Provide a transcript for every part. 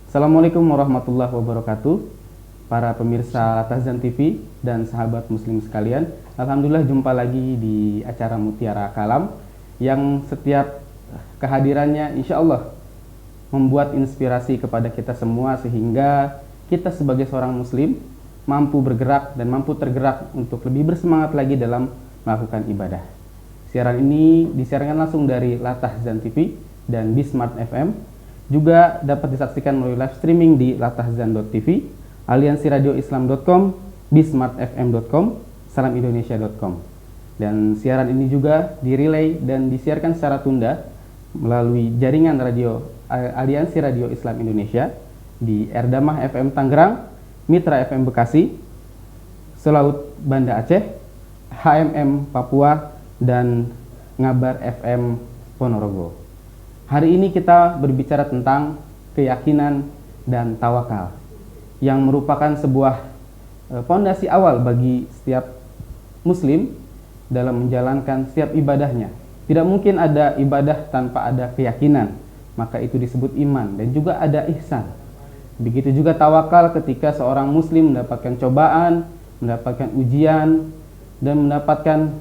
Assalamualaikum warahmatullahi wabarakatuh. Para pemirsa Latahzan TV dan sahabat muslim sekalian, alhamdulillah jumpa lagi di acara Mutiara Kalam yang setiap kehadirannya insya Allah membuat inspirasi kepada kita semua, sehingga kita sebagai seorang muslim mampu bergerak dan mampu tergerak untuk lebih bersemangat lagi dalam melakukan ibadah. Siaran ini disiarkan langsung dari Latahzan TV dan Bismart FM. Juga dapat disaksikan melalui live streaming di latahzan.tv, aliansiradioislam.com, bismartfm.com, salamindonesia.com. Dan siaran ini juga direlay dan disiarkan secara tunda melalui jaringan radio Aliansi Radio Islam Indonesia di Erdamah FM Tangerang, Mitra FM Bekasi, Selaut Banda Aceh, HMM Papua, dan Ngabar FM Ponorogo. Hari ini kita berbicara tentang keyakinan dan tawakal, yang merupakan sebuah fondasi awal bagi setiap muslim dalam menjalankan setiap ibadahnya. Tidak mungkin ada ibadah tanpa ada keyakinan, maka itu disebut iman, dan juga ada ihsan. Begitu juga tawakal ketika seorang muslim mendapatkan cobaan, mendapatkan ujian, dan mendapatkan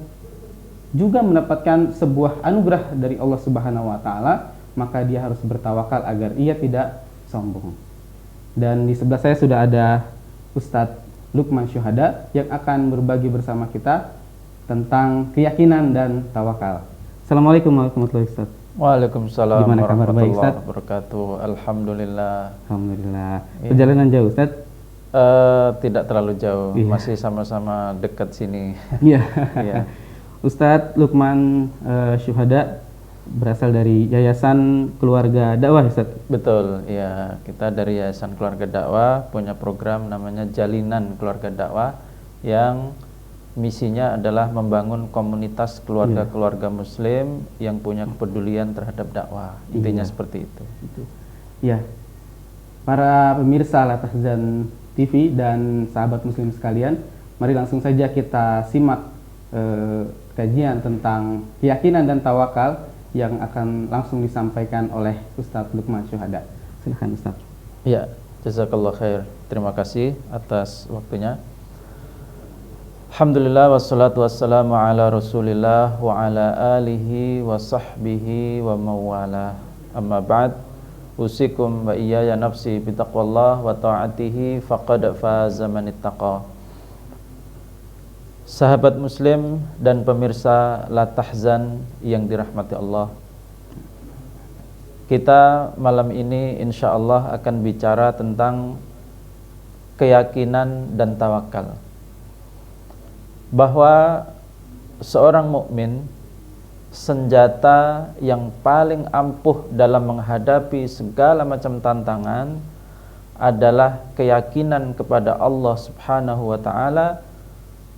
sebuah anugerah dari Allah Subhanahu wa taala, maka dia harus bertawakal agar ia tidak sombong. Dan di sebelah saya sudah ada Ustadz Lukman Syuhada yang akan berbagi bersama kita tentang keyakinan dan tawakal. Assalamualaikum warahmatullahi wabarakatuh. Waalaikumsalam warahmatullahi wabarakatuh. Alhamdulillah. Alhamdulillah. Perjalanan jauh, Ustaz? Tidak terlalu jauh, Iya. masih sama-sama dekat sini. Iya. Iya. Ustadz Lukman Syuhada berasal dari Yayasan Keluarga Dakwah, Ustaz? Betul, ya. Kita dari Yayasan Keluarga Dakwah punya program namanya Jalinan Keluarga Dakwah, yang misinya adalah membangun komunitas keluarga-keluarga muslim yang punya kepedulian terhadap dakwah. Intinya seperti itu. Ya, para pemirsa Latahzan TV dan sahabat muslim sekalian, mari langsung saja kita simak kajian tentang keyakinan dan tawakal yang akan langsung disampaikan oleh Ustadz Lukman Syuhada. Silakan, Ustadz. Ya, jazakallah khair. Terima kasih atas waktunya. Alhamdulillah wassalatu wassalamu ala Rasulillah wa ala alihi wa sahbihi wa mawala. Amma ba'd. Usikum wa iyaya nafsi bitaqwallah wa ta'atihi faqad faza man ittaqa. Sahabat muslim dan pemirsa Latahzan yang dirahmati Allah, kita malam ini insya Allah akan bicara tentang keyakinan dan tawakal. Bahwa seorang mukmin, senjata yang paling ampuh dalam menghadapi segala macam tantangan adalah keyakinan kepada Allah Subhanahu wa taala.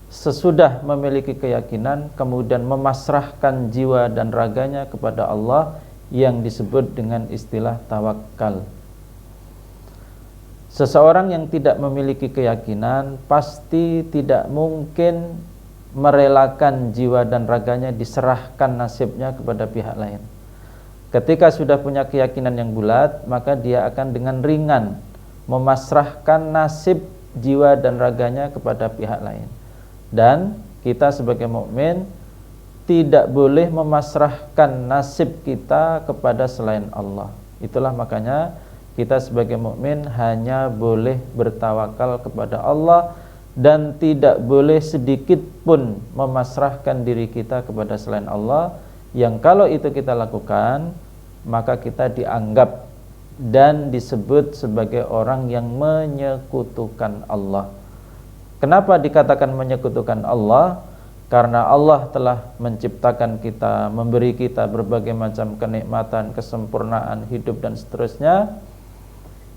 Sesudah memiliki keyakinan, kemudian memasrahkan jiwa dan raganya kepada Allah, yang disebut dengan istilah tawakal. Seseorang yang tidak memiliki keyakinan pasti tidak mungkin merelakan jiwa dan raganya, diserahkan nasibnya kepada pihak lain. Ketika sudah punya keyakinan yang bulat, maka dia akan dengan ringan memasrahkan nasib jiwa dan raganya kepada pihak lain. Dan kita sebagai mukmin tidak boleh memasrahkan nasib kita kepada selain Allah. Itulah makanya kita sebagai mukmin hanya boleh bertawakal kepada Allah dan tidak boleh sedikit pun memasrahkan diri kita kepada selain Allah, yang kalau itu kita lakukan maka kita dianggap dan disebut sebagai orang yang menyekutukan Allah. Kenapa dikatakan menyekutukan Allah? Karena Allah telah menciptakan kita, memberi kita berbagai macam kenikmatan, kesempurnaan hidup dan seterusnya,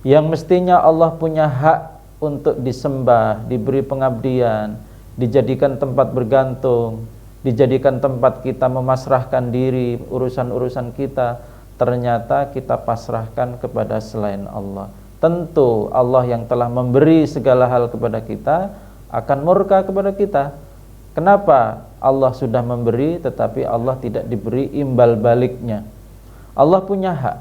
yang mestinya Allah punya hak untuk disembah, diberi pengabdian, dijadikan tempat bergantung, dijadikan tempat kita memasrahkan diri, urusan-urusan kita, ternyata kita pasrahkan kepada selain Allah. Tentu Allah yang telah memberi segala hal kepada kita akan murka kepada kita. Kenapa Allah sudah memberi tetapi Allah tidak diberi imbal baliknya. Allah punya hak,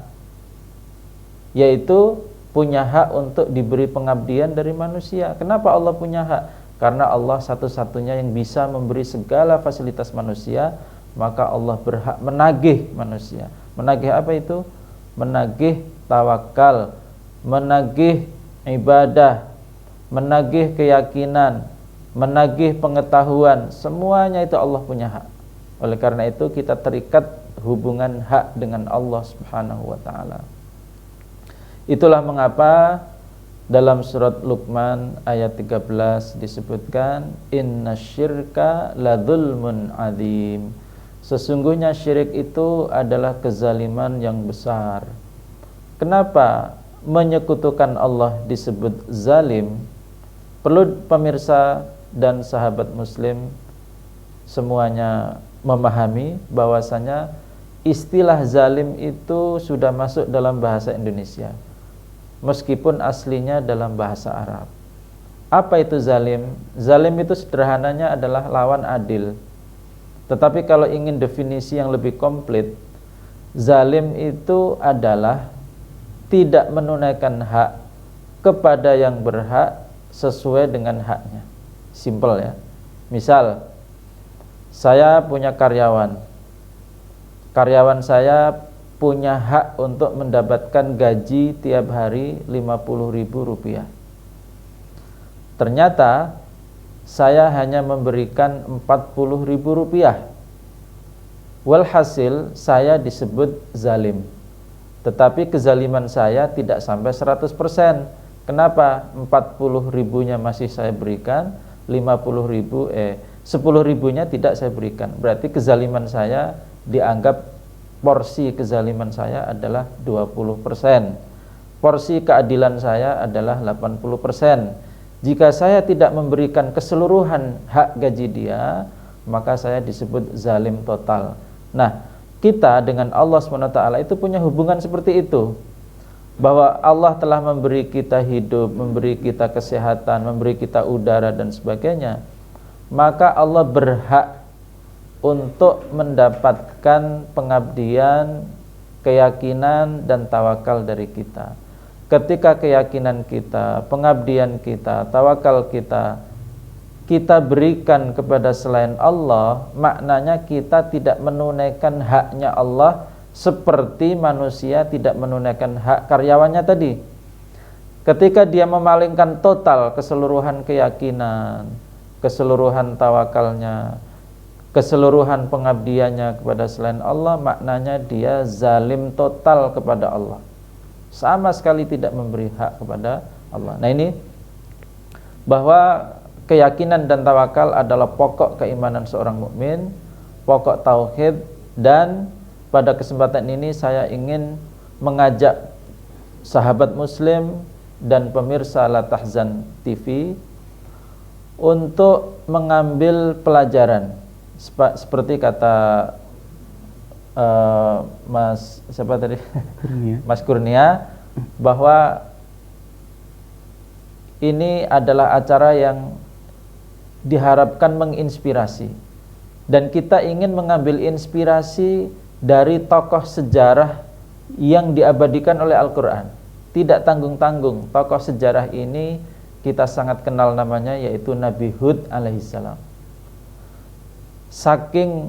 yaitu punya hak untuk diberi pengabdian dari manusia. Kenapa Allah punya hak? Karena Allah satu-satunya yang bisa memberi segala fasilitas manusia, maka Allah berhak menagih manusia. Menagih apa itu? Menagih tawakal, menagih ibadah, menagih keyakinan, menagih pengetahuan. Semuanya itu Allah punya hak. Oleh karena itu kita terikat hubungan hak dengan Allah Subhanahu wa taala. Itulah mengapa dalam surat Luqman ayat 13 disebutkan innasyirka ladzulmun adzim. Sesungguhnya syirik itu adalah kezaliman yang besar. Kenapa menyekutukan Allah disebut zalim? Perlu pemirsa dan sahabat muslim semuanya memahami bahwasanya istilah zalim itu sudah masuk dalam bahasa Indonesia, meskipun aslinya dalam bahasa Arab. Apa itu zalim? Zalim itu sederhananya adalah lawan adil. Tetapi kalau ingin definisi yang lebih komplit, zalim itu adalah tidak menunaikan hak kepada yang berhak sesuai dengan haknya. Simpel ya. Misal, saya punya karyawan. Karyawan saya punya hak untuk mendapatkan gaji tiap hari Rp50.000. Ternyata saya hanya memberikan Rp40.000. Walhasil saya disebut zalim. Tetapi kezaliman saya tidak sampai 100%. Kenapa? 40.000-nya masih saya berikan, 10.000-nya tidak saya berikan. Berarti kezaliman saya dianggap, porsi kezaliman saya adalah 20%. Porsi keadilan saya adalah 80%. Jika saya tidak memberikan keseluruhan hak gaji dia, maka saya disebut zalim total. Nah, kita dengan Allah SWT itu punya hubungan seperti itu, bahwa Allah telah memberi kita hidup, memberi kita kesehatan, memberi kita udara dan sebagainya. Maka Allah berhak untuk mendapatkan pengabdian, keyakinan dan tawakal dari kita. Ketika keyakinan kita, pengabdian kita, tawakal kita berikan kepada selain Allah, maknanya kita tidak menunaikan haknya Allah seperti manusia tidak menunaikan hak karyawannya tadi. Ketika dia memalingkan total keseluruhan keyakinan, keseluruhan tawakalnya, keseluruhan pengabdiannya kepada selain Allah, maknanya dia zalim total kepada Allah, sama sekali tidak memberi hak kepada Allah. Nah, ini bahwa keyakinan dan tawakal adalah pokok keimanan seorang mukmin, pokok tauhid. Dan pada kesempatan ini saya ingin mengajak sahabat muslim dan pemirsa La Tahzan TV untuk mengambil pelajaran seperti kata Mas siapa tadi? Mas Kurnia, bahwa ini adalah acara yang diharapkan menginspirasi, dan kita ingin mengambil inspirasi dari tokoh sejarah yang diabadikan oleh Al-Quran. Tidak tanggung-tanggung, tokoh sejarah ini kita sangat kenal namanya, yaitu Nabi Hud alaihissalam. Saking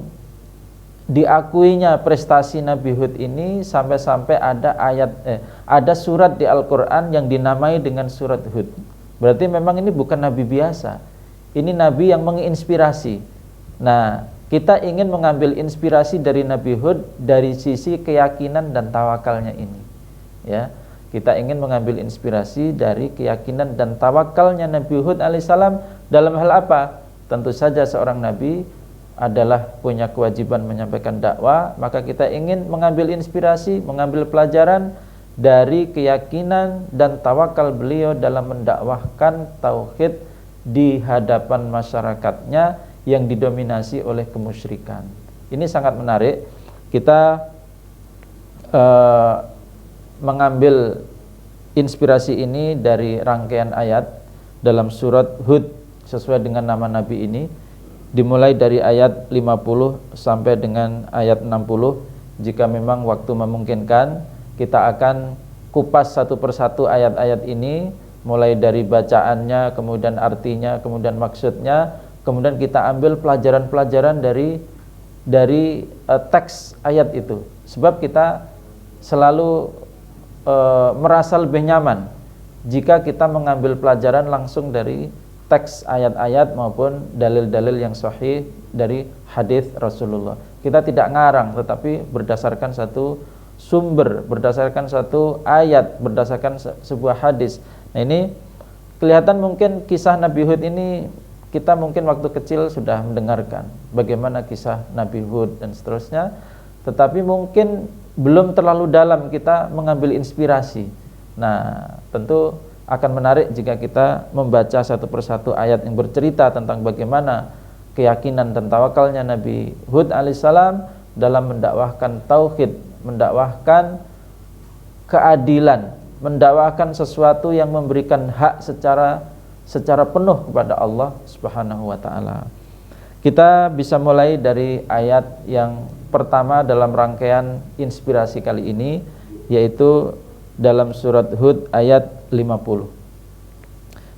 diakuinya prestasi Nabi Hud ini, sampai-sampai ada surat di Al-Quran yang dinamai dengan surat Hud. Berarti memang ini bukan Nabi biasa, ini Nabi yang menginspirasi. Nah, kita ingin mengambil inspirasi dari Nabi Hud dari sisi keyakinan dan tawakalnya ini. Ya, kita ingin mengambil inspirasi dari keyakinan dan tawakalnya Nabi Hud alaihissalam dalam hal apa? Tentu saja seorang Nabi adalah punya kewajiban menyampaikan dakwah, maka kita ingin mengambil inspirasi, mengambil pelajaran dari keyakinan dan tawakal beliau dalam mendakwahkan tauhid di hadapan masyarakatnya yang didominasi oleh kemusyrikan. Ini sangat menarik. Kita mengambil inspirasi ini dari rangkaian ayat dalam surat Hud sesuai dengan nama Nabi ini, dimulai dari ayat 50 sampai dengan ayat 60. Jika memang waktu memungkinkan, kita akan kupas satu persatu ayat-ayat ini, mulai dari bacaannya, kemudian artinya, kemudian maksudnya, kemudian kita ambil pelajaran-pelajaran dari teks ayat itu. Sebab kita selalu merasa lebih nyaman jika kita mengambil pelajaran langsung dari teks ayat-ayat maupun dalil-dalil yang sahih dari hadis Rasulullah. Kita tidak ngarang, tetapi berdasarkan satu sumber, berdasarkan satu ayat, berdasarkan sebuah hadis. Nah, ini kelihatan mungkin kisah Nabi Hud ini kita mungkin waktu kecil sudah mendengarkan bagaimana kisah Nabi Hud dan seterusnya, tetapi mungkin belum terlalu dalam kita mengambil inspirasi. Nah, tentu akan menarik jika kita membaca satu persatu ayat yang bercerita tentang bagaimana keyakinan dan tawakalnya Nabi Hud alaihissalam dalam mendakwahkan tauhid, mendakwahkan keadilan, mendakwahkan sesuatu yang memberikan hak secara penuh kepada Allah Subhanahu wa taala. Kita bisa mulai dari ayat yang pertama dalam rangkaian inspirasi kali ini, yaitu dalam surat Hud ayat 50.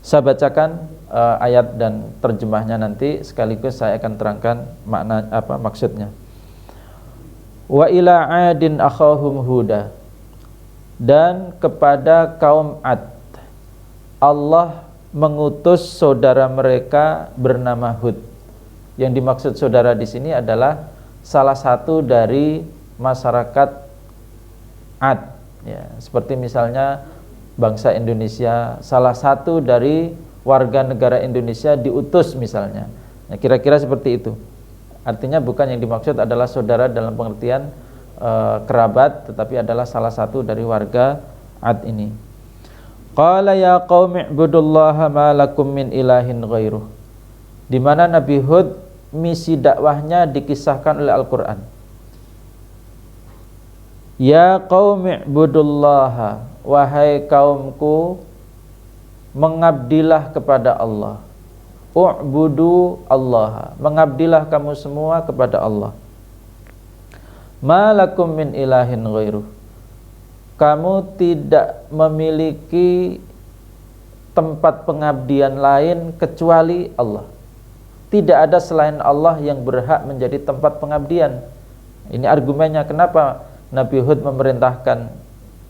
Saya bacakan ayat dan terjemahnya nanti, sekaligus saya akan terangkan makna maksudnya. Wa ila 'adin akhahum huda, dan kepada kaum Ad Allah mengutus saudara mereka bernama Hud. Yang dimaksud saudara di sini adalah salah satu dari masyarakat Ad, ya, seperti misalnya bangsa Indonesia, salah satu dari warga negara Indonesia diutus misalnya. Nah, kira-kira seperti itu. Artinya bukan yang dimaksud adalah saudara dalam pengertian kerabat, tetapi adalah salah satu dari warga Ad ini. Qala ya qaumi ibudullaha ma lakum min ilahin ghairuh. Di mana Nabi Hud misi dakwahnya dikisahkan oleh Al-Qur'an. Ya qaumi ibudullaha, wahai kaumku, mengabdilah kepada Allah. U'budu Allah, mengabdilah kamu semua kepada Allah. Ma lakum min ilahin ghairuh. Kamu tidak memiliki tempat pengabdian lain kecuali Allah. Tidak ada selain Allah yang berhak menjadi tempat pengabdian. Ini argumennya kenapa Nabi Hud memerintahkan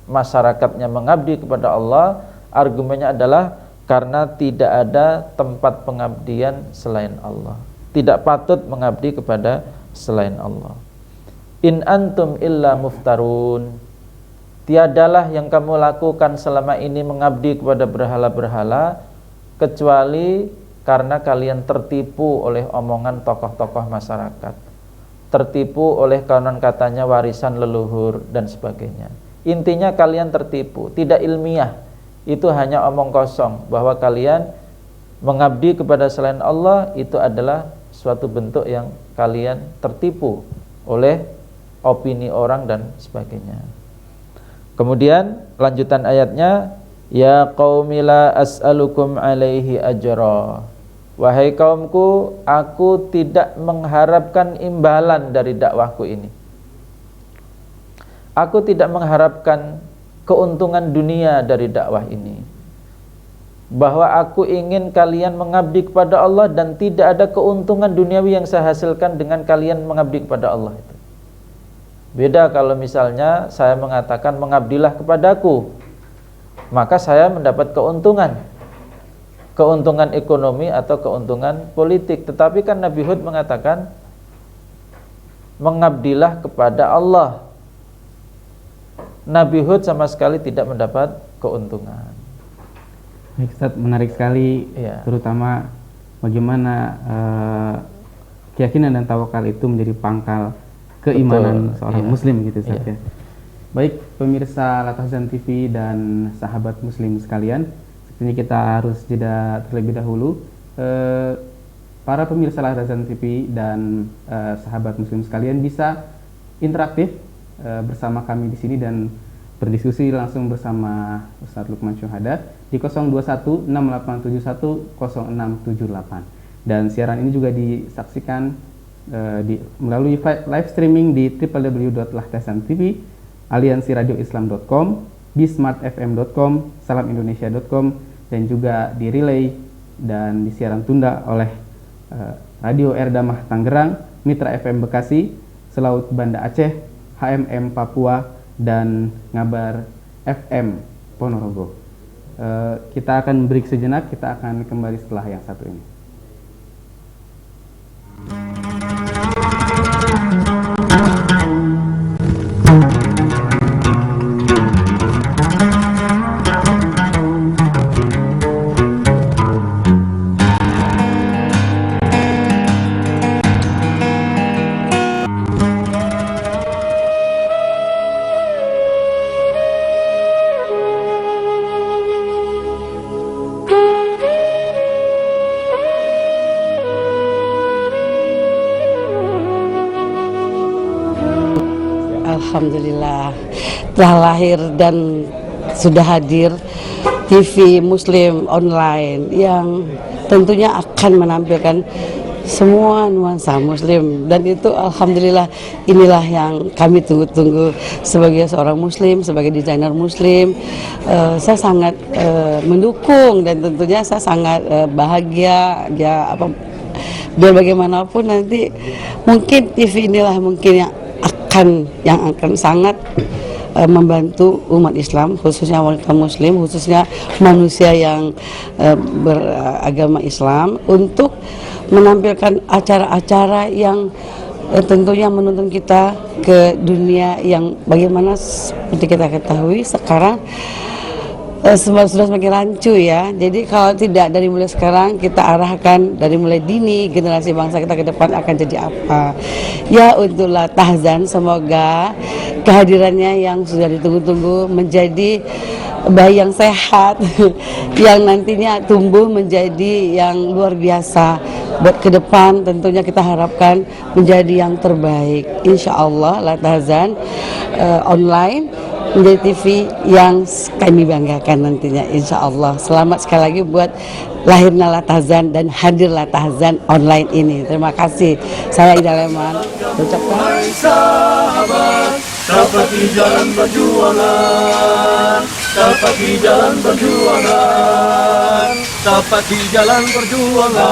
masyarakatnya mengabdi kepada Allah. Argumennya adalah karena tidak ada tempat pengabdian selain Allah. Tidak patut mengabdi kepada selain Allah. In antum illa muftarun. Tiadalah yang kamu lakukan selama ini mengabdi kepada berhala-berhala kecuali karena kalian tertipu oleh omongan tokoh-tokoh masyarakat, tertipu oleh konon katanya warisan leluhur dan sebagainya. Intinya kalian tertipu, tidak ilmiah. Itu hanya omong kosong bahwa kalian mengabdi kepada selain Allah itu adalah suatu bentuk yang kalian tertipu oleh opini orang dan sebagainya. Kemudian lanjutan ayatnya, ya qaumi la as'alukum alaihi ajra. Wahai kaumku, aku tidak mengharapkan imbalan dari dakwahku ini. Aku tidak mengharapkan keuntungan dunia dari dakwah ini. Bahwa aku ingin kalian mengabdi kepada Allah dan tidak ada keuntungan duniawi yang saya hasilkan dengan kalian mengabdi kepada Allah itu. Beda kalau misalnya saya mengatakan mengabdilah kepadaku, maka saya mendapat keuntungan ekonomi atau keuntungan politik. Tetapi kan Nabi Hud mengatakan mengabdilah kepada Allah. Nabi Hud sama sekali tidak mendapat keuntungan. Baik, Ustaz, menarik sekali, ya. Terutama bagaimana keyakinan dan tawakal itu menjadi pangkal keimanan seorang muslim gitu saja. Baik pemirsa Latahzan TV dan sahabat muslim sekalian, sepertinya kita harus jeda terlebih dahulu. Para pemirsa Latahzan TV dan sahabat muslim sekalian bisa interaktif bersama kami di sini dan berdiskusi langsung bersama Ustadz Lukman Syuhada di 021 6871 0678. Dan siaran ini juga disaksikan melalui live streaming di www.lahtazantv, aliansiradioislam.com, bismartfm.com, salamindonesia.com, dan juga di relay dan disiaran tunda oleh Radio Erdamah Tangerang, Mitra FM Bekasi, Selaut Banda Aceh, HMM Papua, dan Ngabar FM Ponorogo. Kita akan break sejenak, kita akan kembali setelah yang satu ini. Alhamdulillah telah lahir dan sudah hadir TV Muslim online yang tentunya akan menampilkan semua nuansa Muslim, dan itu alhamdulillah inilah yang kami tunggu-tunggu sebagai seorang Muslim, sebagai desainer Muslim. Saya sangat mendukung dan tentunya saya sangat bahagia ya, biar bagaimanapun nanti mungkin TV inilah mungkin yang akan sangat membantu umat Islam, khususnya wanita Muslim, khususnya manusia yang beragama Islam, untuk menampilkan acara-acara yang tentunya menuntun kita ke dunia yang bagaimana seperti kita ketahui sekarang sudah semakin rancu ya. Jadi kalau tidak dari mulai sekarang kita arahkan dari mulai dini, generasi bangsa kita ke depan akan jadi apa. Ya, untuk Lathazan, semoga kehadirannya yang sudah ditunggu-tunggu menjadi bayi yang sehat yang nantinya tumbuh menjadi yang luar biasa. Buat ke depan tentunya kita harapkan menjadi yang terbaik. Insya Allah Lathazan online menjadi TV yang kami banggakan nantinya, insya Allah. Selamat sekali lagi buat lahirnya Lathazan dan hadir Lathazan online ini. Terima kasih. Saya Ida Leman ucapkan. Sahabat, dapat di jalan perjuangan, dapat di jalan perjuangan, dapat di jalan perjuangan.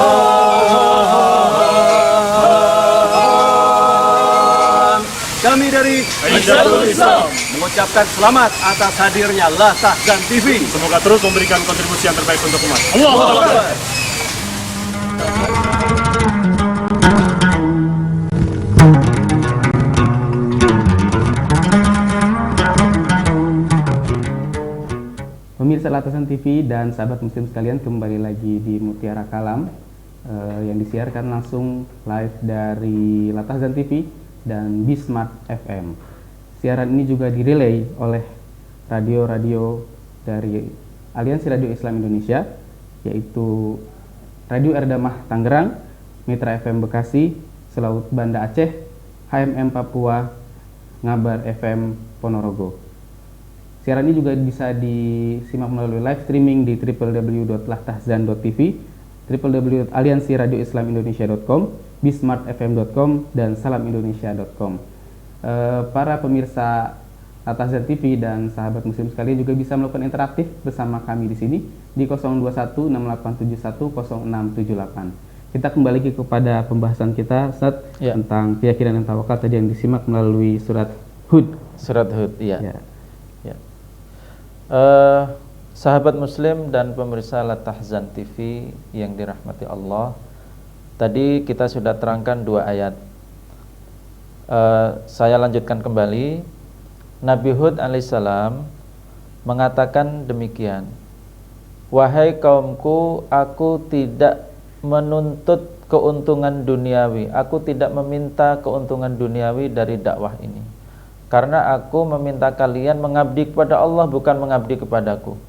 Kami dari Hizbul Islam mengucapkan selamat atas hadirnya Lathazan TV. Semoga terus memberikan kontribusi yang terbaik untuk umat. Allahu Akbar. Pemirsa Lathazan TV dan sahabat Muslim sekalian, kembali lagi di Mutiara Kalam yang disiarkan langsung live dari Lathazan TV dan Bismart FM. Siaran ini juga direlay oleh radio-radio dari Aliansi Radio Islam Indonesia, yaitu Radio Erdamah Tangerang, Mitra FM Bekasi, Selaut Banda Aceh, HMM Papua, Ngabar FM Ponorogo. Siaran ini juga bisa disimak melalui live streaming di www.lahtazan.tv, www.aliansiradioislamindonesia.com, bismartfm.com, dan salamindonesia.com. Para pemirsa Lathazan TV dan sahabat Muslim sekalian juga bisa melakukan interaktif bersama kami di sini di 02168710678. Kita kembali lagi kepada pembahasan kita tentang keyakinan dan tawakal tadi yang disimak melalui surat Hud. Surat Hud, iya. Ya. Sahabat Muslim dan pemirsa Lathazan TV yang dirahmati Allah, tadi kita sudah terangkan dua ayat. Saya lanjutkan kembali. Nabi Hud alaihissalam mengatakan demikian, wahai kaumku, aku tidak menuntut keuntungan duniawi, aku tidak meminta keuntungan duniawi dari dakwah ini, karena aku meminta kalian mengabdi kepada Allah, bukan mengabdi kepadaku.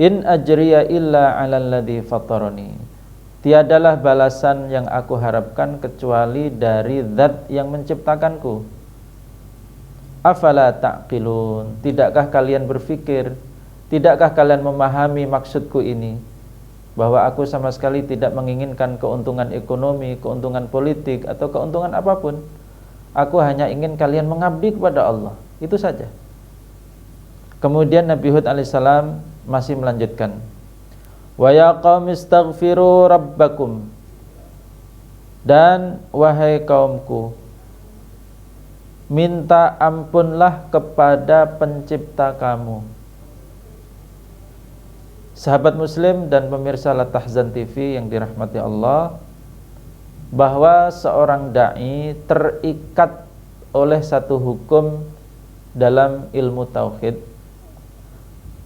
In ajriya illa 'alal ladzi fatarani, tiadalah balasan yang aku harapkan kecuali dari zat yang menciptakanku. Afala ta'qilun, tidakkah kalian berpikir, tidakkah kalian memahami maksudku ini? bahwa aku sama sekali tidak menginginkan keuntungan ekonomi, keuntungan politik, atau keuntungan apapun. Aku hanya ingin kalian mengabdi kepada Allah. Itu saja. Kemudian Nabi Hud alaihissalam masih melanjutkan, wa ya qaumi astaghfiru rabbakum, dan wahai kaumku, minta ampunlah kepada pencipta kamu. Sahabat Muslim dan pemirsa Latahzan TV yang dirahmati Allah, bahwa seorang da'i terikat oleh satu hukum dalam ilmu tauhid,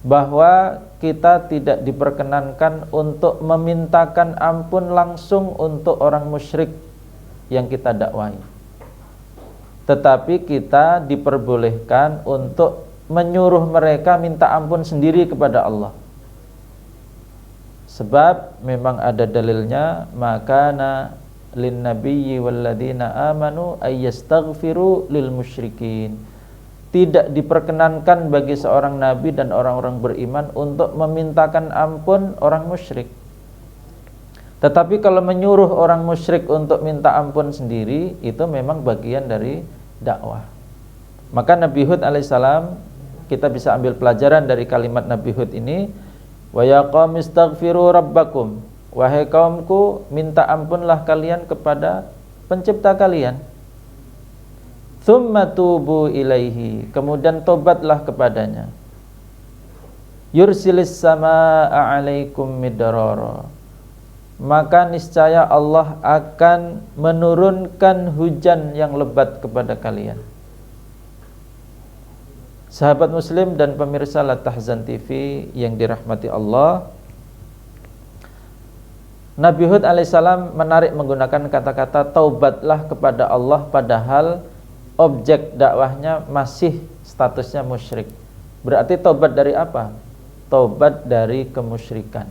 bahwa kita tidak diperkenankan untuk memintakan ampun langsung untuk orang musyrik yang kita dakwai, tetapi kita diperbolehkan untuk menyuruh mereka minta ampun sendiri kepada Allah. Sebab memang ada dalilnya, makana lin nabiyyi walladzina amanu ayyastaghfiru lil musyrikin. Tidak diperkenankan bagi seorang nabi dan orang-orang beriman untuk memintakan ampun orang musyrik. Tetapi kalau menyuruh orang musyrik untuk minta ampun sendiri, itu memang bagian dari dakwah. Maka Nabi Hud alaihissalam, kita bisa ambil pelajaran dari kalimat Nabi Hud ini, wa ya qaumi astaghfiru rabbakum, wahai kaumku, minta ampunlah kalian kepada pencipta kalian. Tsumma tubu ilaihi, kemudian tobatlah kepadanya. Yursilis samaa'a 'alaikum midrara, maka niscaya Allah akan menurunkan hujan yang lebat kepada kalian. Sahabat Muslim dan pemirsa Latahzan TV yang dirahmati Allah, Nabi Hud alaihissalam menarik menggunakan kata-kata taubatlah kepada Allah, padahal objek dakwahnya masih statusnya musyrik. Berarti taubat dari apa? Taubat dari kemusyrikan.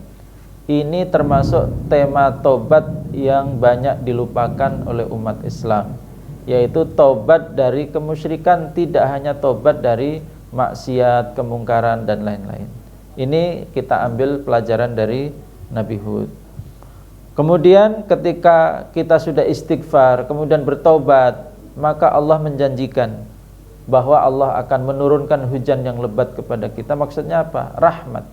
Ini termasuk tema taubat yang banyak dilupakan oleh umat Islam, yaitu taubat dari kemusyrikan, tidak hanya taubat dari maksiat, kemungkaran dan lain-lain. Ini kita ambil pelajaran dari Nabi Hud. Kemudian ketika kita sudah istighfar, kemudian bertaubat, maka Allah menjanjikan bahwa Allah akan menurunkan hujan yang lebat kepada kita. Maksudnya apa? Rahmat.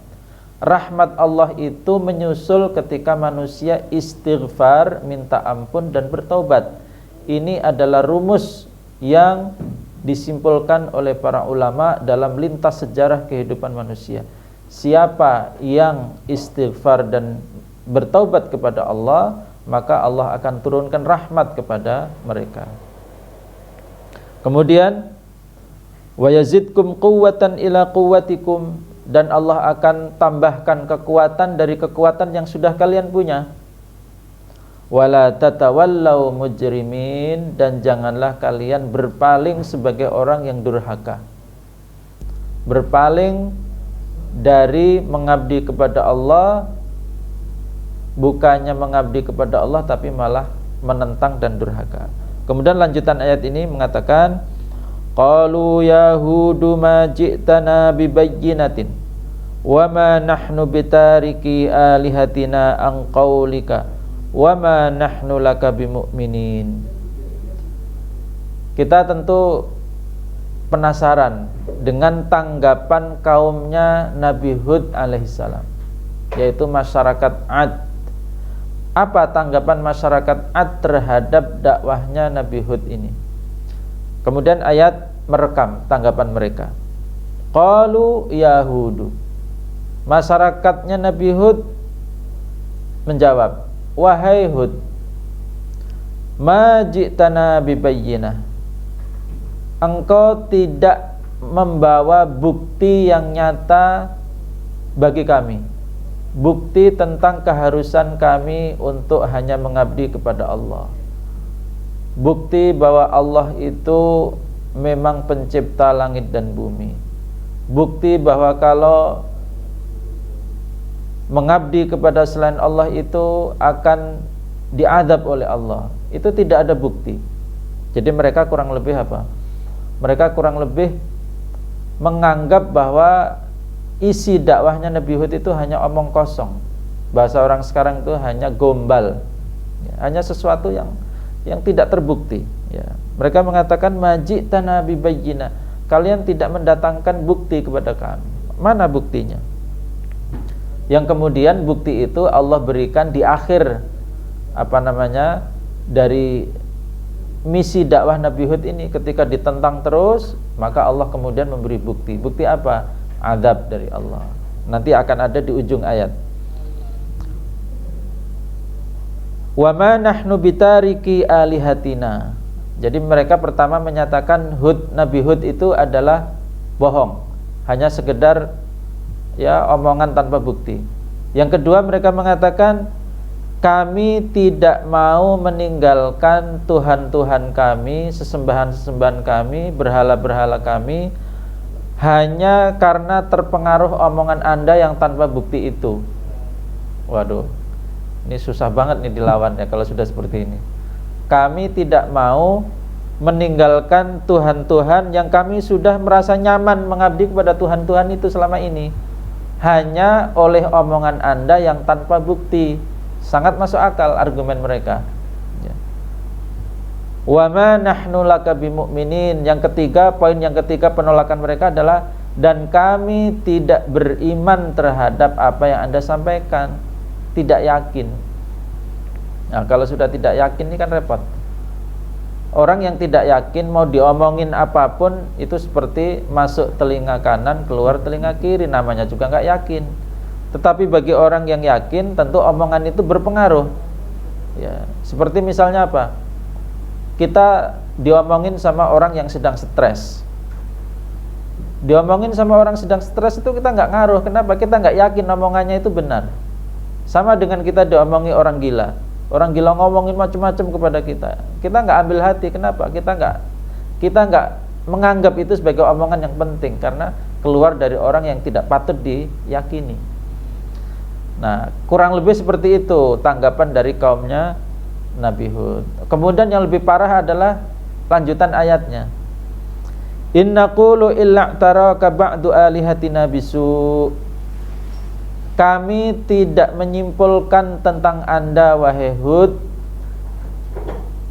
Rahmat Allah itu menyusul ketika manusia istighfar, minta ampun dan bertaubat. Ini adalah rumus yang disimpulkan oleh para ulama dalam lintas sejarah kehidupan manusia. Siapa yang istighfar dan bertaubat kepada Allah, maka Allah akan turunkan rahmat kepada mereka. Kemudian wa yazidkum quwwatan ila quwwatikum, dan Allah akan tambahkan kekuatan dari kekuatan yang sudah kalian punya. Wala tatawallau mujrimin, dan janganlah kalian berpaling sebagai orang yang durhaka. Berpaling dari mengabdi kepada Allah, bukannya mengabdi kepada Allah tapi malah menentang dan durhaka. Kemudian lanjutan ayat ini mengatakan, qalu yahudu ma ji'tana bibayyinatin wa ma nahnu bitariki alihatina an qaulika wa ma nahnu laka bimu'minin. Kita tentu penasaran dengan tanggapan kaumnya Nabi Hud alaihissalam, yaitu masyarakat Ad. Apa tanggapan masyarakat Ad terhadap dakwahnya Nabi Hud ini? Kemudian ayat merekam tanggapan mereka. Qalu yahudu, masyarakatnya Nabi Hud menjawab, wahai Hud, ma ji'tana bibayyinah, engkau tidak membawa bukti yang nyata bagi kami, bukti tentang keharusan kami untuk hanya mengabdi kepada Allah, bukti bahwa Allah itu memang pencipta langit dan bumi, bukti bahwa kalau mengabdi kepada selain Allah itu akan diadab oleh Allah. Itu tidak ada bukti. Jadi mereka kurang lebih apa? Mereka kurang lebih menganggap bahwa isi dakwahnya Nabi Hud itu hanya omong kosong, Bahasa orang sekarang itu hanya gombal, ya, hanya sesuatu yang tidak terbukti, ya. Mereka mengatakan majitana bibayyinah, kalian tidak mendatangkan bukti kepada kami. Mana buktinya? Yang kemudian bukti itu Allah berikan di akhir dari misi dakwah Nabi Hud ini. Ketika ditentang terus, maka Allah kemudian memberi bukti. Bukti apa? Azab dari Allah. Nanti akan ada di ujung ayat. Wa ma nahnu bitariki alihatina. Jadi mereka pertama menyatakan Nabi Hud itu adalah bohong, hanya sekedar ya omongan tanpa bukti. Yang kedua, mereka mengatakan kami tidak mau meninggalkan Tuhan-Tuhan kami, sesembahan-sesembahan kami, berhala-berhala kami, hanya karena terpengaruh omongan Anda yang tanpa bukti itu. Waduh, ini susah banget nih dilawan ya kalau sudah seperti ini. Kami tidak mau meninggalkan Tuhan-Tuhan yang kami sudah merasa nyaman mengabdi kepada Tuhan-Tuhan itu selama ini, hanya oleh omongan Anda yang tanpa bukti. Sangat masuk akal argumen mereka, ya. Wa ma nahnu laka bimu'minin. Yang ketiga, poin yang ketiga penolakan mereka adalah dan kami tidak beriman terhadap apa yang Anda sampaikan. Tidak yakin. Nah, kalau sudah tidak yakin ini kan repot. Orang yang tidak yakin mau diomongin apapun itu seperti masuk telinga kanan keluar telinga kiri, namanya juga nggak yakin. Tetapi bagi orang yang yakin tentu omongan itu berpengaruh, ya. Seperti misalnya apa? Kita diomongin sama orang yang sedang stres. Diomongin sama orang sedang stres itu kita nggak ngaruh. Kenapa? Kita nggak yakin omongannya itu benar. Sama dengan kita diomongi orang gila. Orang gila ngomongin macam-macam kepada kita, kita nggak ambil hati. Kenapa? Kita nggak menganggap itu sebagai omongan yang penting karena keluar dari orang yang tidak patut diyakini. Nah, kurang lebih seperti itu tanggapan dari kaumnya Nabi Hud. Kemudian yang lebih parah adalah lanjutan ayatnya. Inna qulu illa taraka ba'du alihatina bisu. Kami tidak menyimpulkan tentang Anda wahai Hud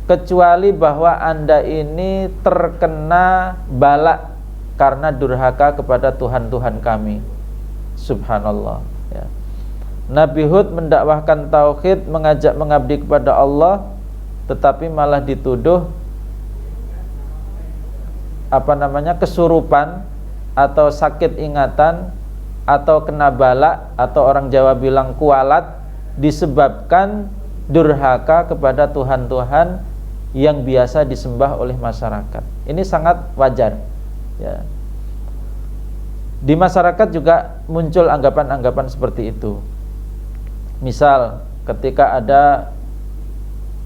kecuali bahwa Anda ini terkena bala karena durhaka kepada Tuhan-Tuhan kami. Subhanallah, ya. Nabi Hud mendakwahkan tauhid, mengajak mengabdi kepada Allah, tetapi malah dituduh kesurupan atau sakit ingatan atau kena bala, atau orang Jawa bilang kualat, disebabkan durhaka kepada Tuhan-Tuhan yang biasa disembah oleh masyarakat. Ini sangat wajar, ya. Di masyarakat juga muncul anggapan-anggapan seperti itu. Misal ketika ada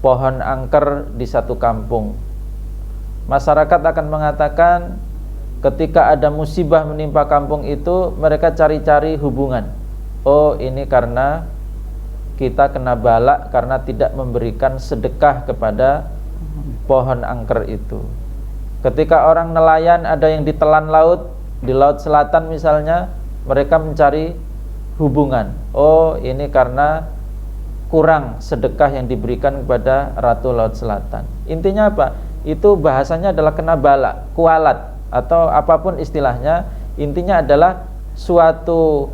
pohon angker di satu kampung, masyarakat akan mengatakan ketika ada musibah menimpa kampung itu, mereka cari-cari hubungan. Oh, ini karena kita kena bala karena tidak memberikan sedekah kepada pohon angker itu. Ketika orang nelayan ada yang ditelan laut, di laut selatan misalnya, mereka mencari hubungan. Oh, ini karena kurang sedekah yang diberikan kepada Ratu Laut Selatan. Intinya apa? Itu bahasanya adalah kena bala, kualat, atau apapun istilahnya. Intinya adalah suatu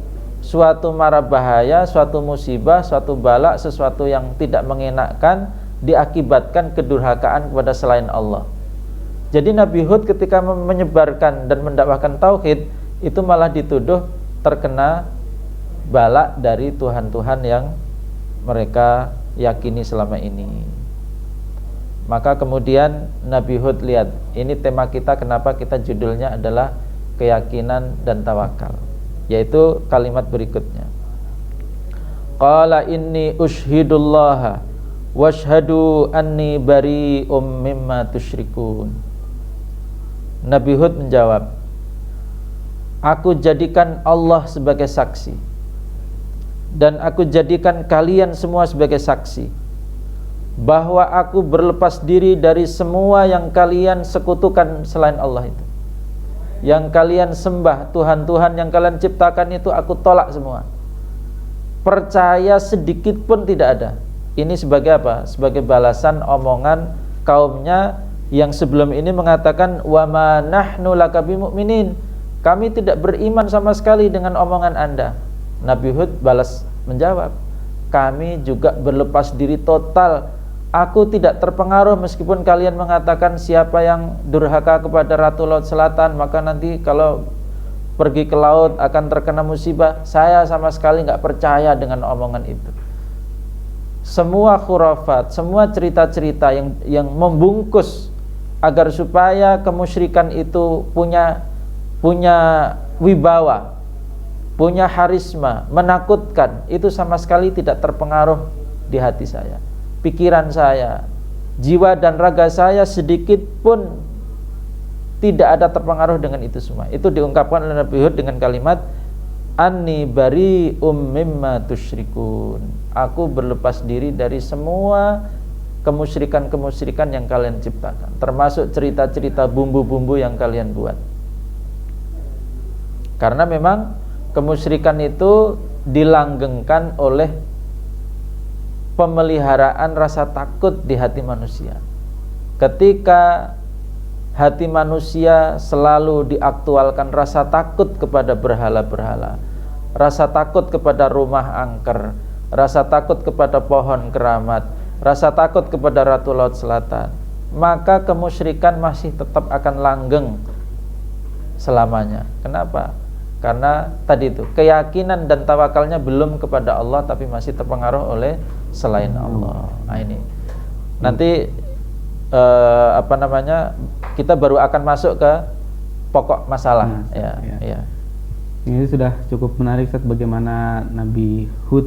mara bahaya, suatu musibah, suatu bala, sesuatu yang tidak mengenakkan diakibatkan kedurhakaan kepada selain Allah. Jadi Nabi Hud ketika menyebarkan dan mendakwahkan tauhid itu malah dituduh terkena bala dari Tuhan-Tuhan yang mereka yakini selama ini. Maka kemudian Nabi Hud lihat, ini tema kita, kenapa kita judulnya adalah keyakinan dan tawakal, yaitu kalimat berikutnya. Qala inni ushhidullaha washhadu anni bari'um mimma tusyrikun. Nabi Hud menjawab, aku jadikan Allah sebagai saksi dan aku jadikan kalian semua sebagai saksi bahwa aku berlepas diri dari semua yang kalian sekutukan selain Allah itu. Yang kalian sembah, Tuhan-Tuhan yang kalian ciptakan itu aku tolak semua. percaya sedikit pun tidak ada. Ini sebagai apa? Sebagai balasan omongan kaumnya yang sebelum ini mengatakan wa ma nahnu laka bimu'minin. Kami tidak beriman sama sekali dengan omongan Anda. Nabi Hud balas menjawab, kami juga berlepas diri total. Aku tidak terpengaruh meskipun kalian mengatakan siapa yang durhaka kepada Ratu Laut Selatan maka nanti kalau pergi ke laut akan terkena musibah. Saya sama sekali nggak percaya dengan omongan itu. Semua khurafat, semua cerita-cerita yang membungkus agar supaya kemusyrikan itu punya wibawa, punya harisma, menakutkan, itu sama sekali tidak terpengaruh di hati saya, pikiran saya, jiwa dan raga saya sedikit pun tidak ada terpengaruh dengan itu semua. Itu diungkapkan oleh Nabi Hud dengan kalimat Anni bari'um mimma tusyrikun. Aku berlepas diri dari semua kemusyrikan-kemusyrikan yang kalian ciptakan, termasuk cerita-cerita bumbu-bumbu yang kalian buat. Karena memang kemusyrikan itu dilanggengkan oleh pemeliharaan rasa takut di hati manusia. Ketika hati manusia selalu diaktualkan rasa takut kepada berhala-berhala, rasa takut kepada rumah angker, rasa takut kepada pohon keramat, rasa takut kepada Ratu Laut Selatan, maka kemusyrikan masih tetap akan langgeng selamanya. Kenapa? Karena tadi itu keyakinan dan tawakalnya belum kepada Allah tapi masih terpengaruh oleh selain Allah. Nah ini nanti kita baru akan masuk ke pokok masalah. Ya. Ini sudah cukup menarik, Ustaz, bagaimana Nabi Hud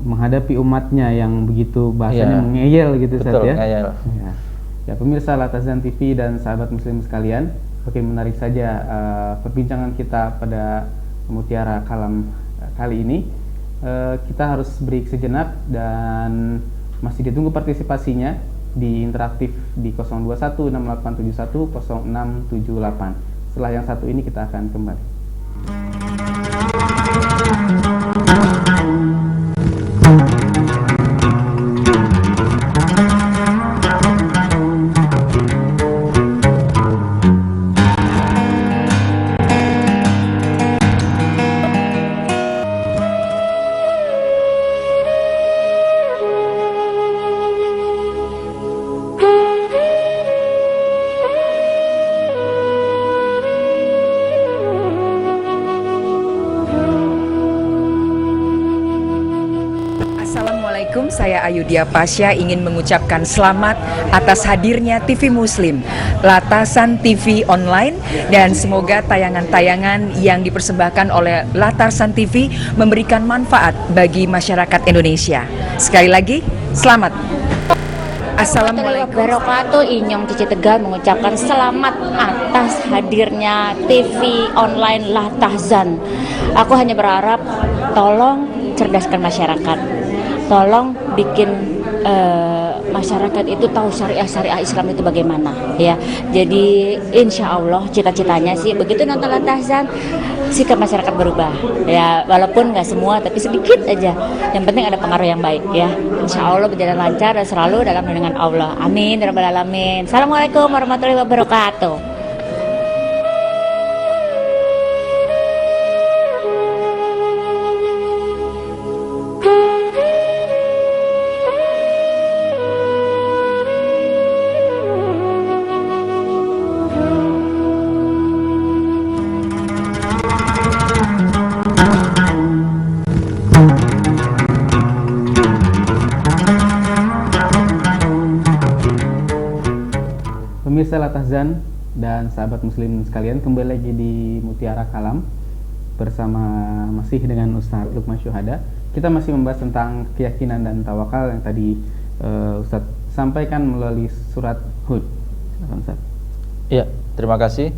menghadapi umatnya yang begitu bahasanya mengeyel gitu, Ustaz. Betul, Ya. Ngeyel. Ya, pemirsa Latazan TV dan sahabat muslim sekalian, oke, menarik saja perbincangan kita pada Mutiara Kalam kali ini. Kita harus break sejenak dan masih ditunggu partisipasinya di interaktif di 02168710678. Setelah yang satu ini kita akan kembali. Assalamualaikum, saya Ayudhya Pasha ingin mengucapkan selamat atas hadirnya TV Muslim, Latasan TV Online, dan semoga tayangan-tayangan yang dipersembahkan oleh Latasan TV memberikan manfaat bagi masyarakat Indonesia. Sekali lagi, selamat. Assalamualaikum warahmatullahi wabarakatuh. Inyong Cici Tegal mengucapkan selamat atas hadirnya TV online Latahzan. Aku hanya berharap tolong cerdaskan masyarakat, tolong bikin masyarakat itu tahu syariah Islam itu bagaimana, ya. Jadi insya Allah cita-citanya sih begitu nonton Latahzan sikap masyarakat berubah, ya, walaupun nggak semua tapi sedikit aja. Yang penting ada pengaruh yang baik, ya. Insya Allah berjalan lancar dan selalu dalam lindungan Allah. Amin ya rabbal alamin. Assalamualaikum warahmatullahi wabarakatuh. Pemirsa Latahzan dan sahabat muslim sekalian, kembali lagi di Mutiara Kalam bersama masih dengan Ustadz Lukman Syuhada. Kita masih membahas tentang keyakinan dan tawakal yang tadi Ustadz sampaikan melalui surat Hud. Silakan, Ustadz. Ya, terima kasih.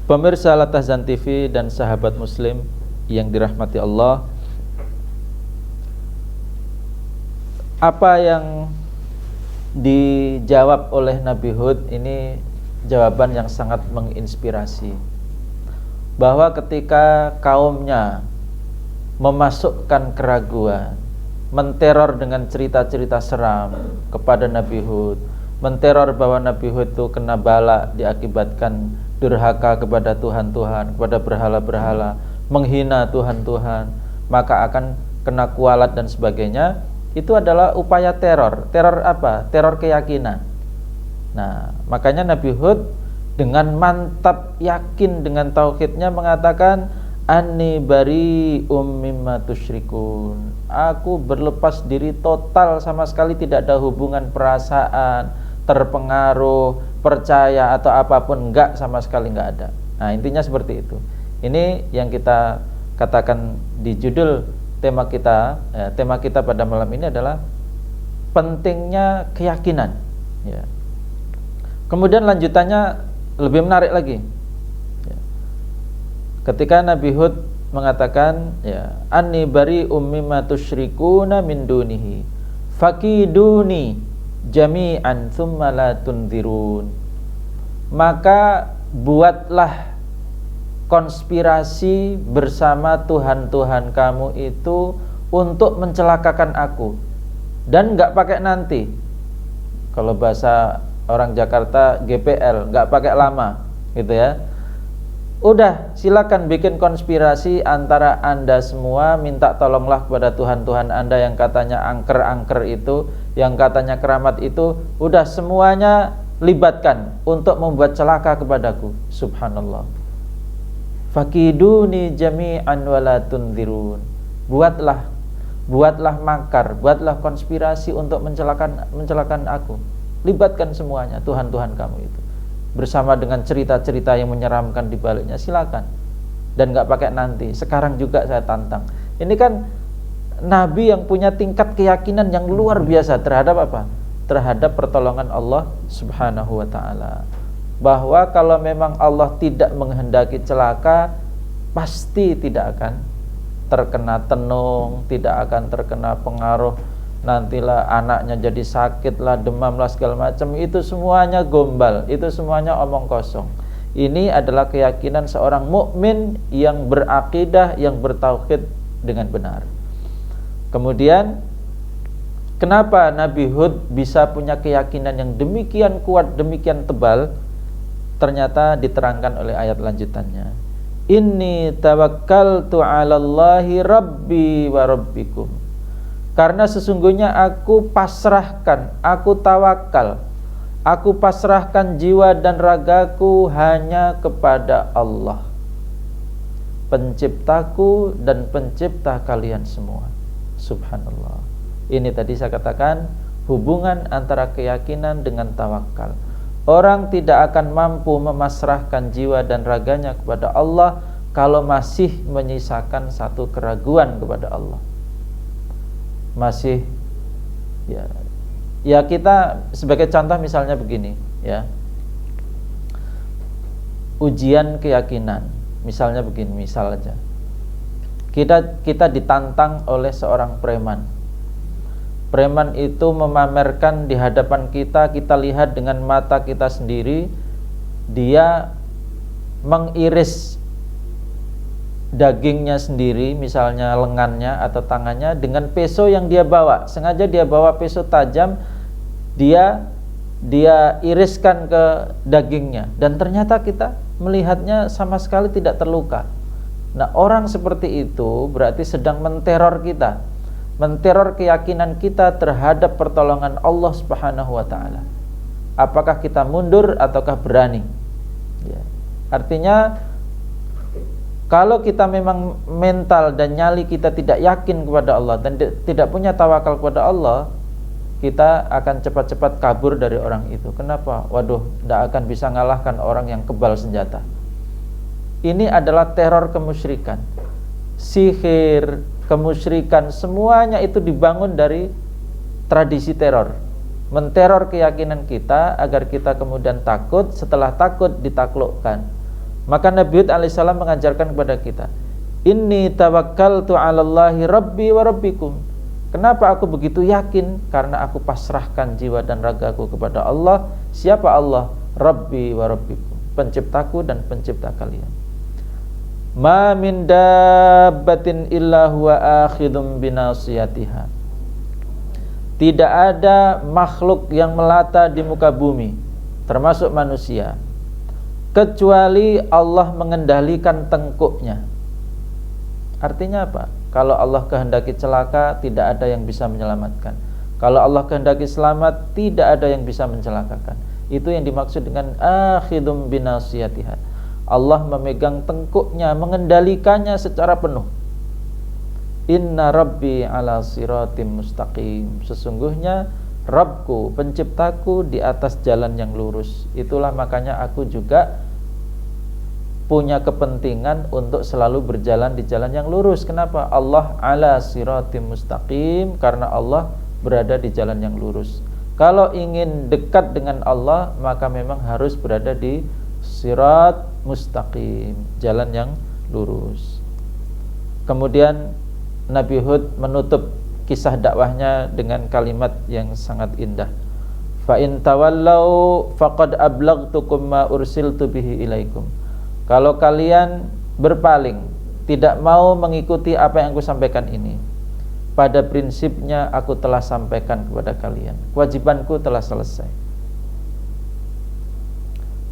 Pemirsa Latahzan TV dan sahabat muslim yang dirahmati Allah, apa yang dijawab oleh Nabi Hud ini jawaban yang sangat menginspirasi, bahwa ketika kaumnya memasukkan keraguan, menteror dengan cerita-cerita seram kepada Nabi Hud, menteror bahwa Nabi Hud itu kena bala diakibatkan durhaka kepada Tuhan-Tuhan, kepada berhala-berhala, menghina Tuhan-Tuhan, maka akan kena kualat dan sebagainya. Itu adalah upaya teror. Teror apa? Teror keyakinan. Nah, makanya Nabi Hud dengan mantap yakin dengan tauhidnya mengatakan, Anni bari'um mimma tusyrikun. Aku berlepas diri total, sama sekali tidak ada hubungan perasaan, terpengaruh, percaya atau apapun, enggak, sama sekali enggak ada. Nah, intinya seperti itu. Ini yang kita katakan di judul tema kita. Tema kita pada malam ini adalah pentingnya keyakinan. Ya. Kemudian lanjutannya lebih menarik lagi. Ketika Nabi Hud mengatakan, ya, Anni bari'um mimma tusyrikuna min dunihi fakiduni jami'an thumma la tunzirun. Maka buatlah konspirasi bersama Tuhan-Tuhan kamu itu untuk mencelakakan aku, dan enggak pakai nanti. Kalau bahasa orang Jakarta GPL, enggak pakai lama, gitu ya. Udah, silakan bikin konspirasi antara Anda semua, minta tolonglah kepada Tuhan-Tuhan Anda yang katanya angker-angker itu, yang katanya keramat itu. Udah, semuanya libatkan untuk membuat celaka kepadaku. Subhanallah. Fakiduni jami'an wala tunzirun. Buatlah makar, buatlah konspirasi untuk mencelakan aku. Libatkan semuanya Tuhan-Tuhan kamu itu, bersama dengan cerita-cerita yang menyeramkan di baliknya. Silakan, dan nggak pakai nanti, sekarang juga saya tantang. Ini kan Nabi yang punya tingkat keyakinan yang luar biasa terhadap apa? Terhadap pertolongan Allah Subhanahu wa ta'ala. Bahwa kalau memang Allah tidak menghendaki celaka, pasti tidak akan terkena tenung, tidak akan terkena pengaruh, nantilah anaknya jadi sakit lah, demam lah, segala macam. Itu semuanya gombal, itu semuanya omong kosong. Ini adalah keyakinan seorang mukmin yang berakidah, yang bertauhid dengan benar. Kemudian kenapa Nabi Hud bisa punya keyakinan yang demikian kuat, demikian tebal? Ternyata diterangkan oleh ayat lanjutannya. Inni tawakkaltu 'alallahi rabbi wa rabbikum. Karena sesungguhnya aku pasrahkan, aku tawakal, aku pasrahkan jiwa dan ragaku hanya kepada Allah, penciptaku dan pencipta kalian semua. Subhanallah. Ini tadi saya katakan hubungan antara keyakinan dengan tawakal. Orang tidak akan mampu memasrahkan jiwa dan raganya kepada Allah kalau masih menyisakan satu keraguan kepada Allah. Masih ya kita sebagai contoh misalnya begini, ya. Ujian keyakinan, misalnya begini, misal aja. Kita ditantang oleh seorang preman. Preman itu memamerkan di hadapan kita, kita lihat dengan mata kita sendiri, dia mengiris dagingnya sendiri, misalnya lengannya atau tangannya, dengan peso yang dia bawa. Sengaja dia bawa peso tajam, dia iriskan ke dagingnya, dan ternyata kita melihatnya sama sekali tidak terluka. Nah, orang seperti itu berarti sedang menteror kita, menteror keyakinan kita terhadap pertolongan Allah Subhanahu wa ta'ala. Apakah kita mundur ataukah berani? Ya. Artinya kalau kita memang mental dan nyali kita tidak yakin kepada Allah dan tidak punya tawakal kepada Allah, kita akan cepat-cepat kabur dari orang itu. Kenapa? Waduh, tidak akan bisa ngalahkan orang yang kebal senjata. Ini adalah teror kemusyrikan, sihir, kemusyrikan, semuanya itu dibangun dari tradisi teror, menteror keyakinan kita agar kita kemudian takut, setelah takut ditaklukkan. Maka Nabi Hud alaihissalam mengajarkan kepada kita, Inni tawakkaltu 'alallahi rabbi wa rabbikum. Kenapa aku begitu yakin? Karena aku pasrahkan jiwa dan ragaku kepada Allah. Siapa Allah? Rabbi wa rabbikum, penciptaku dan pencipta kalian. Ma min dabbatin illa huwa akhidhum binasiyatiha. Tidak ada makhluk yang melata di muka bumi, termasuk manusia, kecuali Allah mengendalikan tengkuknya. Artinya apa? Kalau Allah kehendaki celaka, tidak ada yang bisa menyelamatkan. Kalau Allah kehendaki selamat, tidak ada yang bisa mencelakakan. Itu yang dimaksud dengan akhidhum binasiyatiha. Allah memegang tengkuknya, mengendalikannya secara penuh. Inna rabbi ala siratim mustaqim. Sesungguhnya Rabbku, penciptaku di atas jalan yang lurus. Itulah makanya aku juga punya kepentingan untuk selalu berjalan di jalan yang lurus. Kenapa? Allah ala siratim mustaqim, karena Allah berada di jalan yang lurus. Kalau ingin dekat dengan Allah, maka memang harus berada di sirat mustaqim, jalan yang lurus. Kemudian Nabi Hud menutup kisah dakwahnya dengan kalimat yang sangat indah. Fa in tawallau faqad ablaghtukum ma ursiltu bihi ilaikum. Kalau kalian berpaling, tidak mau mengikuti apa yang aku sampaikan ini, pada prinsipnya aku telah sampaikan kepada kalian. Kewajibanku telah selesai.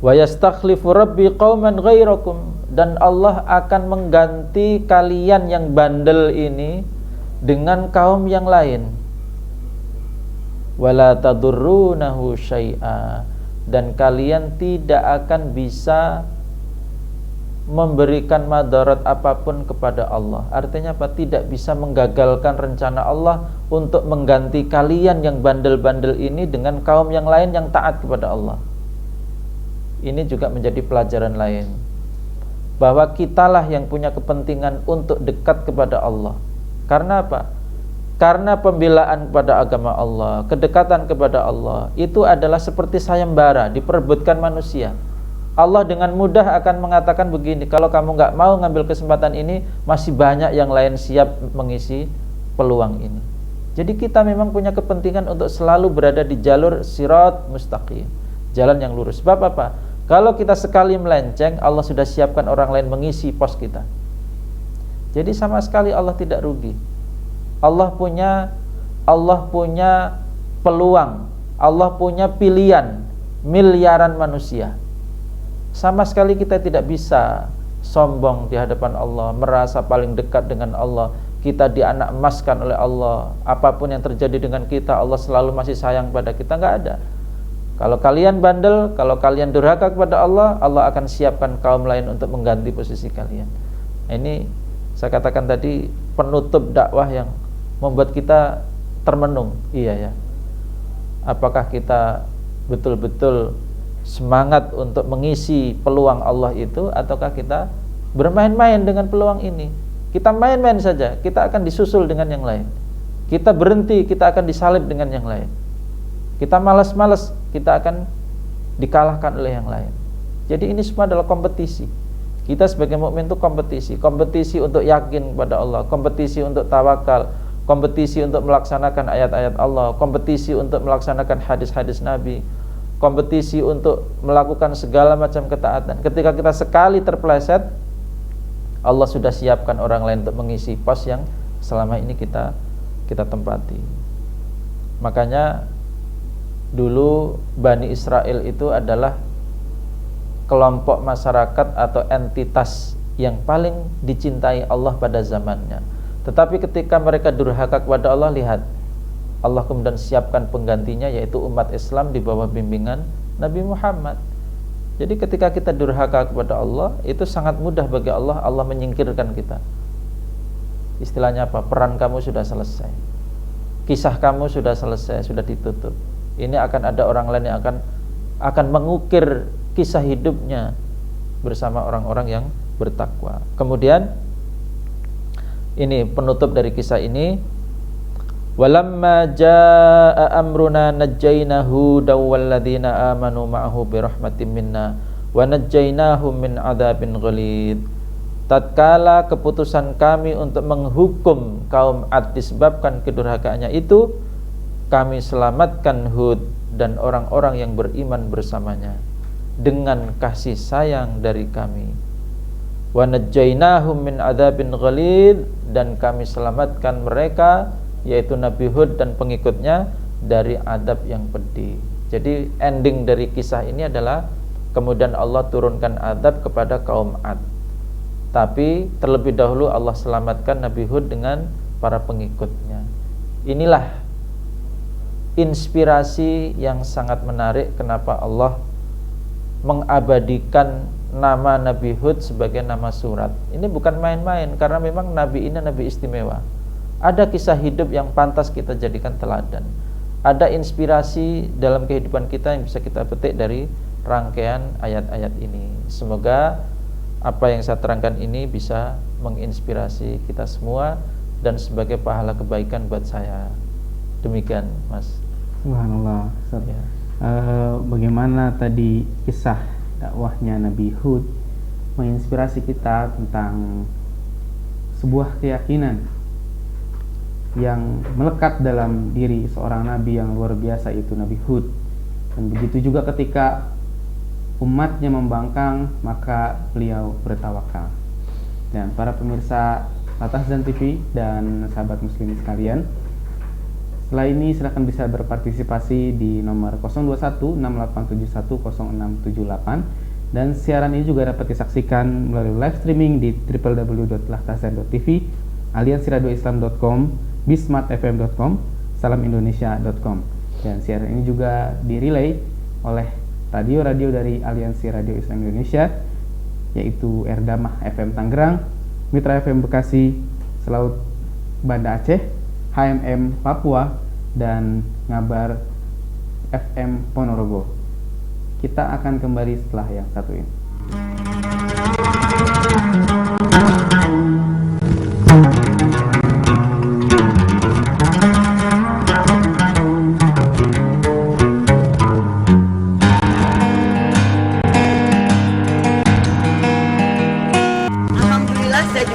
Wa yastakhlifu rabbi qauman ghairakum, dan Allah akan mengganti kalian yang bandel ini dengan kaum yang lain. Wala tadurrunahu syai'a, dan kalian tidak akan bisa memberikan madarat apapun kepada Allah. Artinya apa? Tidak bisa menggagalkan rencana Allah untuk mengganti kalian yang bandel-bandel ini dengan kaum yang lain yang taat kepada Allah. Ini juga menjadi pelajaran lain, bahwa kitalah yang punya kepentingan untuk dekat kepada Allah. Karena apa? Karena pembelaan kepada agama Allah, kedekatan kepada Allah, itu adalah seperti sayembara diperebutkan manusia. Allah dengan mudah akan mengatakan begini, kalau kamu nggak mau ngambil kesempatan ini, masih banyak yang lain siap mengisi peluang ini. Jadi kita memang punya kepentingan untuk selalu berada di jalur sirat mustaqim, jalan yang lurus. Sebab apa? Kalau kita sekali melenceng, Allah sudah siapkan orang lain mengisi pos kita. Jadi sama sekali Allah tidak rugi. Allah punya peluang, Allah punya pilihan miliaran manusia. Sama sekali kita tidak bisa sombong di hadapan Allah, merasa paling dekat dengan Allah, kita dianak emaskan oleh Allah. Apapun yang terjadi dengan kita, Allah selalu masih sayang pada kita. Enggak ada. Kalau kalian bandel, kalau kalian durhaka kepada Allah, Allah akan siapkan kaum lain untuk mengganti posisi kalian. Ini saya katakan tadi penutup dakwah yang membuat kita termenung. Iya ya. Apakah kita betul-betul semangat untuk mengisi peluang Allah itu, ataukah kita bermain-main dengan peluang ini? Kita main-main saja, kita akan disusul dengan yang lain. Kita berhenti, kita akan disalib dengan yang lain. Kita malas-malas, kita akan dikalahkan oleh yang lain. Jadi ini semua adalah kompetisi. Kita sebagai mukmin itu kompetisi. Kompetisi untuk yakin kepada Allah, kompetisi untuk tawakal, kompetisi untuk melaksanakan ayat-ayat Allah, kompetisi untuk melaksanakan hadis-hadis Nabi, kompetisi untuk melakukan segala macam ketaatan. Ketika kita sekali terpeleset, Allah sudah siapkan orang lain untuk mengisi pos yang selama ini kita tempati. Makanya dulu Bani Israel itu adalah kelompok masyarakat atau entitas yang paling dicintai Allah pada zamannya. Tetapi ketika mereka durhaka kepada Allah, lihat, Allah kemudian siapkan penggantinya, yaitu umat Islam di bawah bimbingan Nabi Muhammad. Jadi ketika kita durhaka kepada Allah, itu sangat mudah bagi Allah, Allah menyingkirkan kita. Istilahnya apa? Peran kamu sudah selesai, kisah kamu sudah selesai, sudah ditutup. Ini akan ada orang lain yang akan mengukir kisah hidupnya bersama orang-orang yang bertakwa. Kemudian ini penutup dari kisah ini. Walamma jaa amruna najjayna hudaw walladzina amanu ma'ahu birahmatin minna wa najjaynahum min adzabin ghalid. Tatkala keputusan kami untuk menghukum kaum Ad disebabkan kedurhakaannya itu, kami selamatkan Hud dan orang-orang yang beriman bersamanya dengan kasih sayang dari kami. wa najjaynahum min adzabin ghalidz, dan kami selamatkan mereka yaitu Nabi Hud dan pengikutnya dari adab yang pedih. Jadi ending dari kisah ini adalah kemudian Allah turunkan adab kepada kaum Ad. Tapi terlebih dahulu Allah selamatkan Nabi Hud dengan para pengikutnya. Inilah inspirasi yang sangat menarik kenapa Allah mengabadikan nama Nabi Hud sebagai nama surat. Ini bukan main-main, karena memang Nabi ini Nabi istimewa. Ada kisah hidup yang pantas kita jadikan teladan. Ada inspirasi dalam kehidupan kita yang bisa kita petik dari rangkaian ayat-ayat ini. Semoga apa yang saya terangkan ini bisa menginspirasi kita semua dan sebagai pahala kebaikan buat saya. Demikian, Mas. Subhanallah. Ya. Bagaimana tadi kisah dakwahnya Nabi Hud menginspirasi kita tentang sebuah keyakinan yang melekat dalam diri seorang nabi yang luar biasa, itu Nabi Hud. Dan begitu juga ketika umatnya membangkang, maka beliau bertawakal. Dan para pemirsa Lathazan TV dan sahabat muslim sekalian, setelah ini silakan bisa berpartisipasi di nomor 02168710678, dan siaran ini juga dapat disaksikan melalui live streaming di www.lathazan.tv, aliansiradioislam.com, bismartfm.com, salamindonesia.com. Dan siaran ini juga direlay oleh radio-radio dari Aliansi Radio Islam Indonesia, yaitu Erdamah FM Tangerang, Mitra FM Bekasi, Selaut Banda Aceh, HMM Papua, dan Ngabar FM Ponorogo. Kita akan kembali setelah yang satu ini.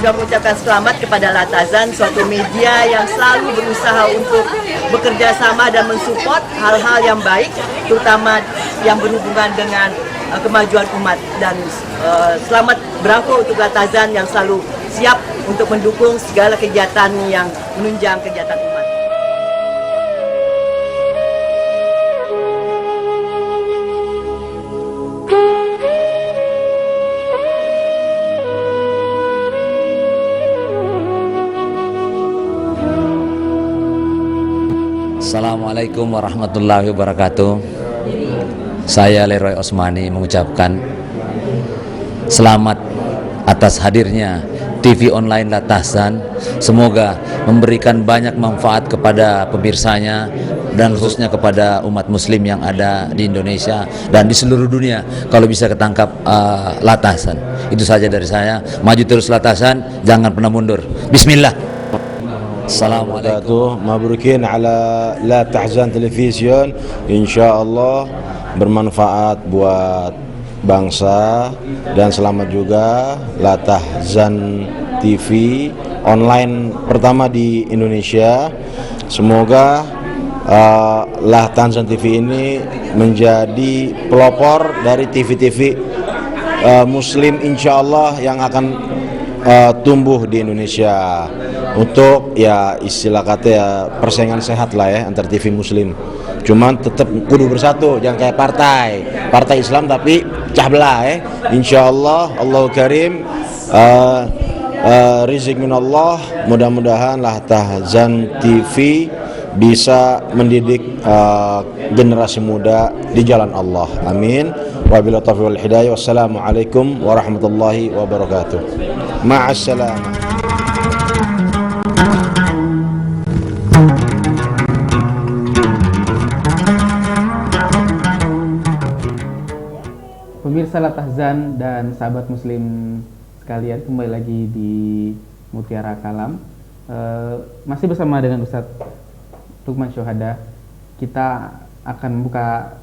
Juga mengucapkan selamat kepada Lathazan, suatu media yang selalu berusaha untuk bekerja sama dan mensupport hal-hal yang baik, terutama yang berhubungan dengan kemajuan umat. Dan selamat bravo untuk Lathazan yang selalu siap untuk mendukung segala kegiatan yang menunjang kegiatan umat. Assalamualaikum warahmatullahi wabarakatuh. Saya Leroy Osmani mengucapkan selamat atas hadirnya TV online Lathazan. Semoga memberikan banyak manfaat kepada pemirsanya dan khususnya kepada umat muslim yang ada di Indonesia dan di seluruh dunia. Kalau bisa ketangkap Lathazan. Itu saja dari saya. Maju terus Lathazan, jangan pernah mundur. Bismillah. Assalamualaikum. Mabrukin ala Lathazan Television. InsyaAllah bermanfaat buat bangsa, dan selamat juga Lathazan TV online pertama di Indonesia. Semoga Lathazan TV ini menjadi pelopor dari TV-TV Muslim insyaallah yang akan tumbuh di Indonesia, untuk ya istilah kata ya persaingan sehat lah ya antar TV Muslim. Cuman tetap kudu bersatu, jangan kayak partai Islam tapi pecah belah ya. Insyaallah Allahu Karim, rizq minallah. Mudah-mudahan Lathazan TV bisa mendidik generasi muda di jalan Allah. Amin. Wabillahi taufiq wal hidayah. Wassalamualaikum warahmatullahi wabarakatuh. Ma'assalamah. Pemirsa Lathazan dan sahabat muslim sekalian, kembali lagi di Mutiara Kalam. Masih bersama dengan Ustadz Lukman Syuhada. Kita akan membuka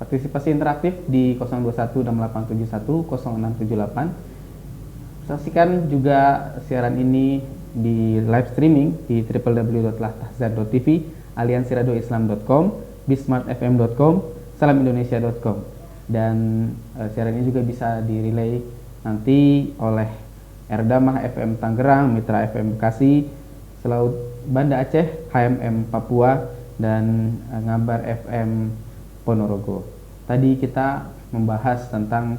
partisipasi interaktif di 021687100678. Saksikan juga siaran ini di live streaming di www.lathazan.tv, aliansiradioislam.com, bismartfm.com, salamindonesia.com. Dan siaran ini juga bisa direlay nanti oleh Erdamah FM Tangerang, Mitra FM Bekasi, Selaut Banda Aceh, HMM Papua, dan Ngabar FM Ponorogo. Tadi kita membahas tentang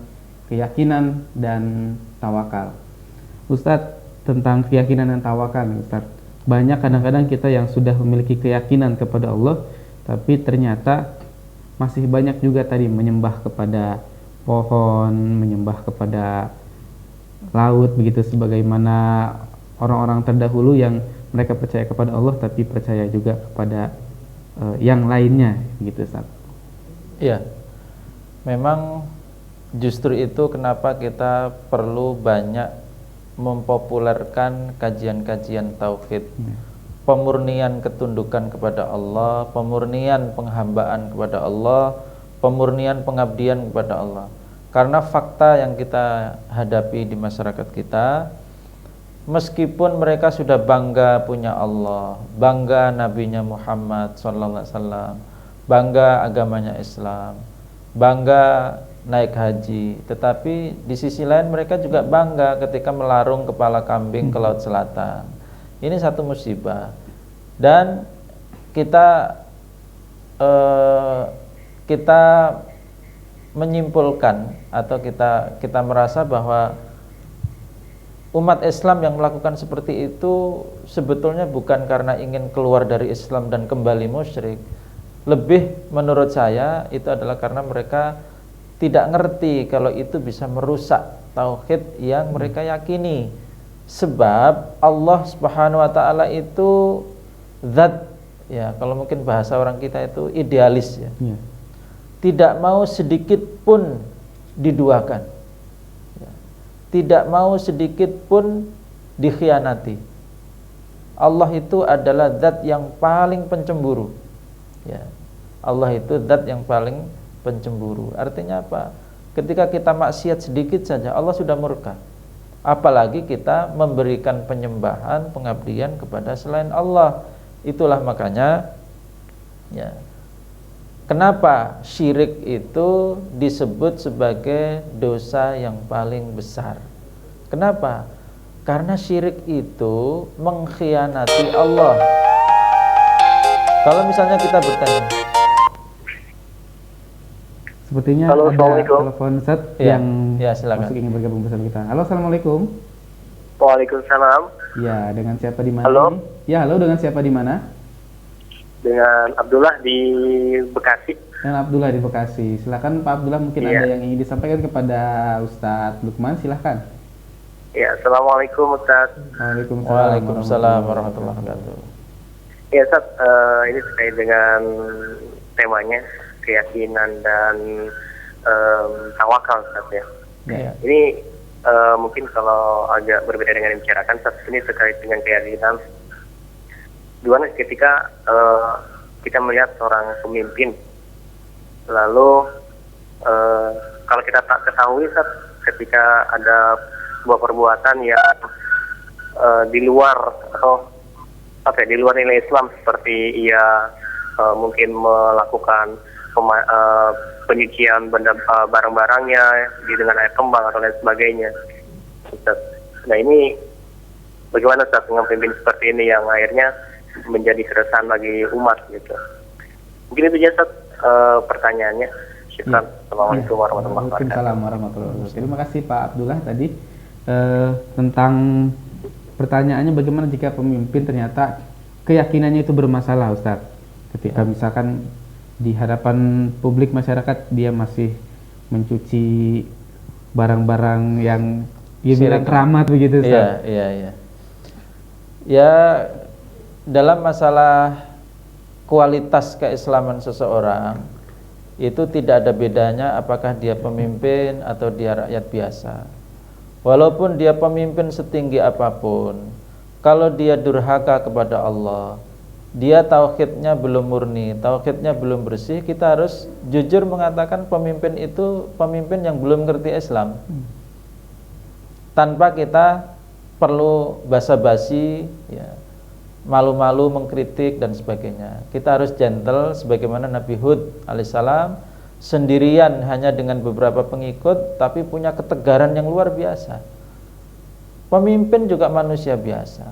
keyakinan dan tawakal. Ustadz, tentang keyakinan dan tawakal, Ustadz, banyak kadang-kadang kita yang sudah memiliki keyakinan kepada Allah, tapi ternyata masih banyak juga tadi menyembah kepada pohon, menyembah kepada laut, begitu sebagaimana orang-orang terdahulu yang mereka percaya kepada Allah tapi percaya juga kepada yang lainnya, gitu, Ustaz. Iya. Memang justru itu kenapa kita perlu banyak mempopulerkan kajian-kajian tauhid. Pemurnian ketundukan kepada Allah, pemurnian penghambaan kepada Allah, pemurnian pengabdian kepada Allah. Karena fakta yang kita hadapi di masyarakat kita, meskipun mereka sudah bangga punya Allah, bangga nabinya Muhammad SAW, bangga agamanya Islam, bangga naik haji, tetapi di sisi lain mereka juga bangga ketika melarung kepala kambing ke Laut Selatan. Ini satu musibah. Dan kita menyimpulkan atau kita merasa bahwa umat Islam yang melakukan seperti itu sebetulnya bukan karena ingin keluar dari Islam dan kembali musyrik. Lebih menurut saya itu adalah karena mereka tidak ngerti kalau itu bisa merusak tauhid yang mereka yakini. Sebab Allah Subhanahu wa taala itu zat, ya, kalau mungkin bahasa orang kita itu idealis, ya. Tidak mau sedikit pun diduakan, ya. Tidak mau sedikit pun dikhianati. Allah itu adalah zat yang paling pencemburu, ya. Allah itu zat yang paling pencemburu. Artinya apa? Ketika kita maksiat sedikit saja Allah sudah murka. Apalagi kita memberikan penyembahan, pengabdian kepada selain Allah. Itulah makanya, ya, kenapa syirik itu disebut sebagai dosa yang paling besar. Kenapa? Karena syirik itu mengkhianati Allah. Kalau misalnya kita bertanya, sepertinya halo, ada telepon Ustaz yang silakan. masuk ingin bergabung bersama kita. Halo, assalamualaikum. Waalaikumsalam. Ya, dengan siapa di mana? Halo. Ya, halo, dengan siapa di mana? Dengan Abdullah di Bekasi. Dengan Abdullah di Bekasi. Silakan Pak Abdullah, mungkin ada yang ingin disampaikan kepada Ustadz Lukman, silakan. Ya, assalamualaikum Ustaz. Waalaikumsalam warahmatullahi wabarakatuh. Ya Ustaz, ini terkait dengan temanya keyakinan dan tawakal, Ustaz, ya. Ini mungkin kalau agak berbeda dengan yang dibicarakan, Ustaz, ini terkait dengan keyakinan. Dimana ketika kita melihat seorang pemimpin, lalu kalau kita tak ketahui, Ustaz, ketika ada sebuah perbuatan yang di luar atau di luar nilai Islam, seperti ia mungkin melakukan penyucian barang-barangnya dengan air kembang atau lain sebagainya, Ustaz. Nah, ini bagaimana, Ustaz, dengan pemimpin seperti ini yang akhirnya menjadi keresahan bagi umat, gitu. Mungkin itu aja, Ustaz, pertanyaannya. Syukran. Assalamualaikum warahmatullahi wabarakatuh. Waalaikumsalam warahmatullahi wabarakatuh. Terima kasih Pak Abdullah tadi tentang pertanyaannya bagaimana jika pemimpin ternyata keyakinannya itu bermasalah, Ustaz. Ketika misalkan di hadapan publik masyarakat dia masih mencuci barang-barang yang dia bilang keramat begitu, Ustaz. Iya. Ya, dalam masalah kualitas keislaman seseorang itu tidak ada bedanya apakah dia pemimpin atau dia rakyat biasa. Walaupun dia pemimpin setinggi apapun, kalau dia durhaka kepada Allah, dia tauhidnya belum murni, tauhidnya belum bersih, kita harus jujur mengatakan pemimpin itu pemimpin yang belum ngerti Islam. Tanpa kita perlu basa-basi, ya, malu-malu mengkritik dan sebagainya. Kita harus gentle sebagaimana Nabi Hud alaihissalam sendirian hanya dengan beberapa pengikut, tapi punya ketegaran yang luar biasa. Pemimpin juga manusia biasa.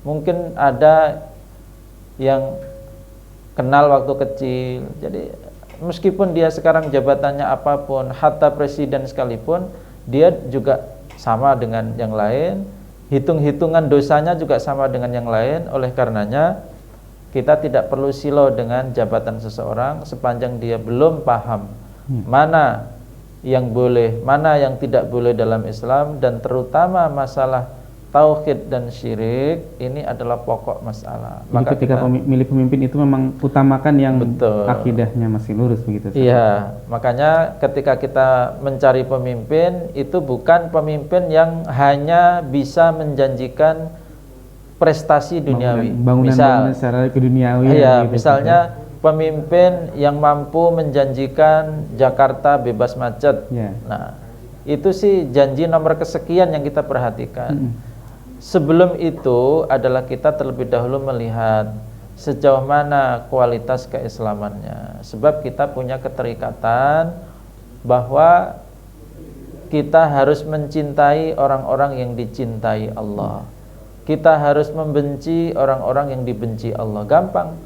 Mungkin ada yang kenal waktu kecil, jadi meskipun dia sekarang jabatannya apapun, hatta presiden sekalipun, dia juga sama dengan yang lain, hitung-hitungan dosanya juga sama dengan yang lain. Oleh karenanya kita tidak perlu silau dengan jabatan seseorang sepanjang dia belum paham mana yang boleh, mana yang tidak boleh dalam Islam, dan terutama masalah tauhid dan syirik. Ini adalah pokok masalah. Jadi maka ketika milih pemimpin itu memang utamakan yang akidahnya masih lurus begitu. Iya, makanya ketika kita mencari pemimpin, itu bukan pemimpin yang hanya bisa menjanjikan prestasi duniawi. Bangunan secara keduniawian. Iya, gitu, misalnya pemimpin yang mampu menjanjikan Jakarta bebas macet. Nah, itu sih janji nomor kesekian yang kita perhatikan. Sebelum itu adalah kita terlebih dahulu melihat sejauh mana kualitas keislamannya. Sebab kita punya keterikatan bahwa kita harus mencintai orang-orang yang dicintai Allah. Kita harus membenci orang-orang yang dibenci Allah. Gampang.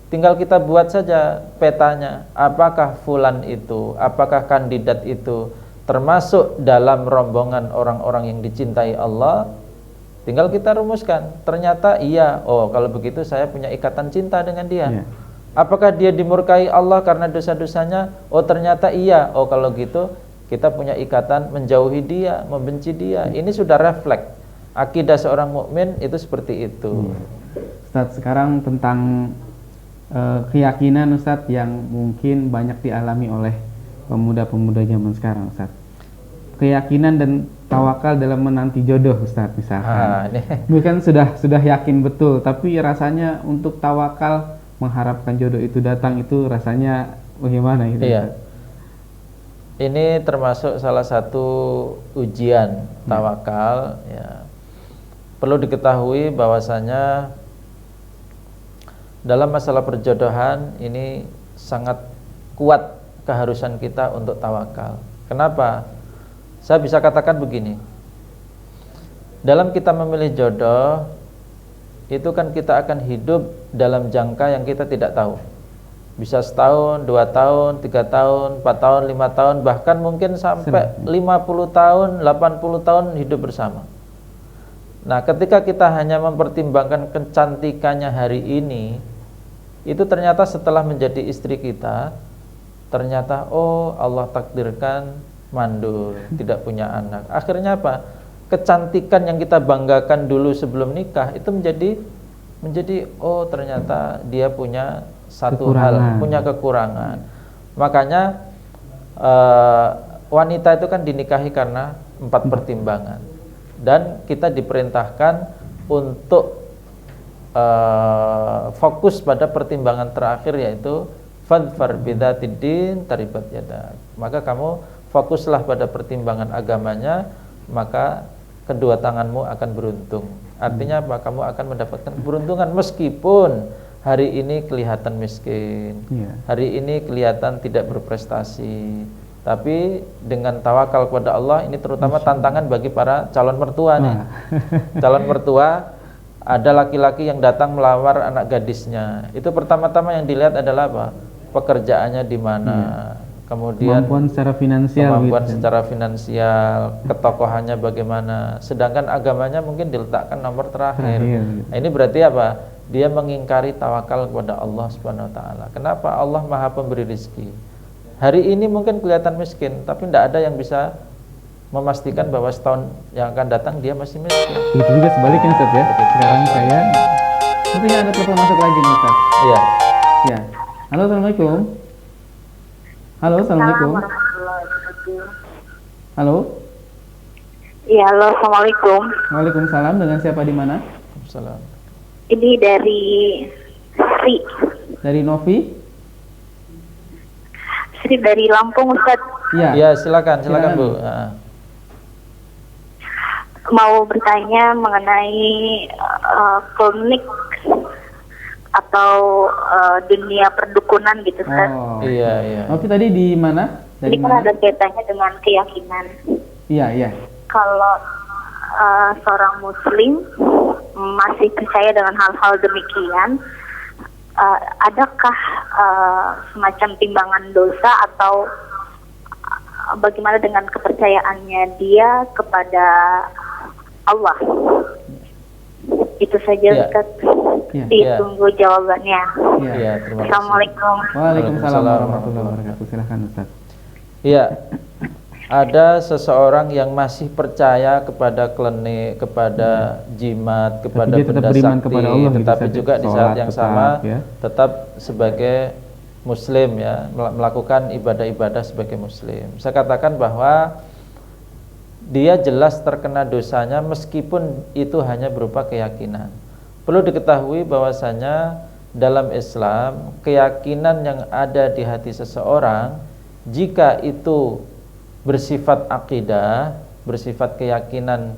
Tinggal kita buat saja petanya. Apakah fulan itu, apakah kandidat itu termasuk dalam rombongan orang-orang yang dicintai Allah? Tinggal kita rumuskan. Ternyata iya. Oh, kalau begitu saya punya ikatan cinta dengan dia. Apakah dia dimurkai Allah karena dosa-dosanya? Oh, ternyata iya. Oh, kalau gitu kita punya ikatan menjauhi dia, membenci dia. Ini sudah refleks. Akidah seorang mukmin itu seperti itu. Ustadz, sekarang tentang keyakinan Ustadz yang mungkin banyak dialami oleh pemuda-pemuda zaman sekarang, Ustadz. Keyakinan dan tawakal dalam menanti jodoh, Ustadz, misalkan. Bukan sudah yakin betul, tapi rasanya untuk tawakal mengharapkan jodoh itu datang, itu rasanya bagaimana itu? Iya. Ini termasuk salah satu ujian tawakal. Ya. Perlu diketahui bahwasanya dalam masalah perjodohan ini sangat kuat keharusan kita untuk tawakal. Kenapa? Saya bisa katakan begini. Dalam kita memilih jodoh, itu kan kita akan hidup dalam jangka yang kita tidak tahu. Bisa setahun, 2 tahun, 3 tahun, 4 tahun, 5 tahun, bahkan mungkin sampai 50 tahun, 80 tahun hidup bersama. Nah, ketika kita hanya mempertimbangkan kecantikannya hari ini, itu ternyata setelah menjadi istri kita, ternyata oh Allah takdirkan mandul, tidak punya anak. Akhirnya apa? Kecantikan yang kita banggakan dulu sebelum nikah itu menjadi oh ternyata dia punya satu hal, punya kekurangan. Makanya wanita itu kan dinikahi karena 4 pertimbangan. Dan kita diperintahkan untuk fokus pada pertimbangan terakhir, yaitu fadfar bidzatid din taribat yadak. Maka kamu fokuslah pada pertimbangan agamanya, maka kedua tanganmu akan beruntung. Artinya apa? Kamu akan mendapatkan keberuntungan meskipun hari ini kelihatan miskin, hari ini kelihatan tidak berprestasi. Tapi dengan tawakal kepada Allah, ini terutama tantangan bagi para calon mertua nih. Calon mertua, ada laki-laki yang datang melamar anak gadisnya. Itu pertama-tama yang dilihat adalah apa? Pekerjaannya di mana, kemudian kemampuan secara finansial, secara finansial, ketokohannya bagaimana. Sedangkan agamanya mungkin diletakkan nomor terakhir. Nah, ini berarti apa? Dia mengingkari tawakal kepada Allah Subhanahu wa taala. Kenapa? Allah Maha Pemberi rezeki. Hari ini mungkin kelihatan miskin, tapi tidak ada yang bisa memastikan bahwa setahun yang akan datang dia masih miskin. Begitu juga sebaliknya, Ustaz, ya. Sekarang saya sepertinya ada telepon masuk lagi nih, Ustaz. Iya. Ya. Halo, assalamualaikum. Halo, assalamualaikum. Halo. Iya, halo, assalamualaikum. Waalaikumsalam. Dengan siapa di mana? Salam. Ini dari Sri. Dari Novi. Sri dari Lampung, Ustaz. Iya. Ya, silakan Bu. Mau bertanya mengenai klinik atau dunia perdukunan gitu, Ustaz. Oh, Iya. Oke, tadi di mana? Jadi kan ada kaitannya dengan keyakinan. Iya. Kalau seorang muslim masih percaya dengan hal-hal demikian, adakah semacam timbangan dosa atau bagaimana dengan kepercayaannya dia kepada Allah? Itu saja, Ustaz. Ditunggu jawabannya. Iya, terima kasih. Assalamualaikum. Waalaikumsalam warahmatullahi wabarakatuh. Silahkan, Ustaz. Iya. Ada seseorang yang masih percaya kepada klenik, kepada jimat, kepada dia tetap benda beriman sakti, kepada Allah gitu, tetapi Ustaz. juga di saat Sholat yang tetap, sama ya. tetap sebagai muslim, ya, melakukan ibadah-ibadah sebagai muslim. Saya katakan bahwa dia jelas terkena dosanya meskipun itu hanya berupa keyakinan. Perlu diketahui bahwasanya dalam Islam, keyakinan yang ada di hati seseorang, jika itu bersifat akidah, bersifat keyakinan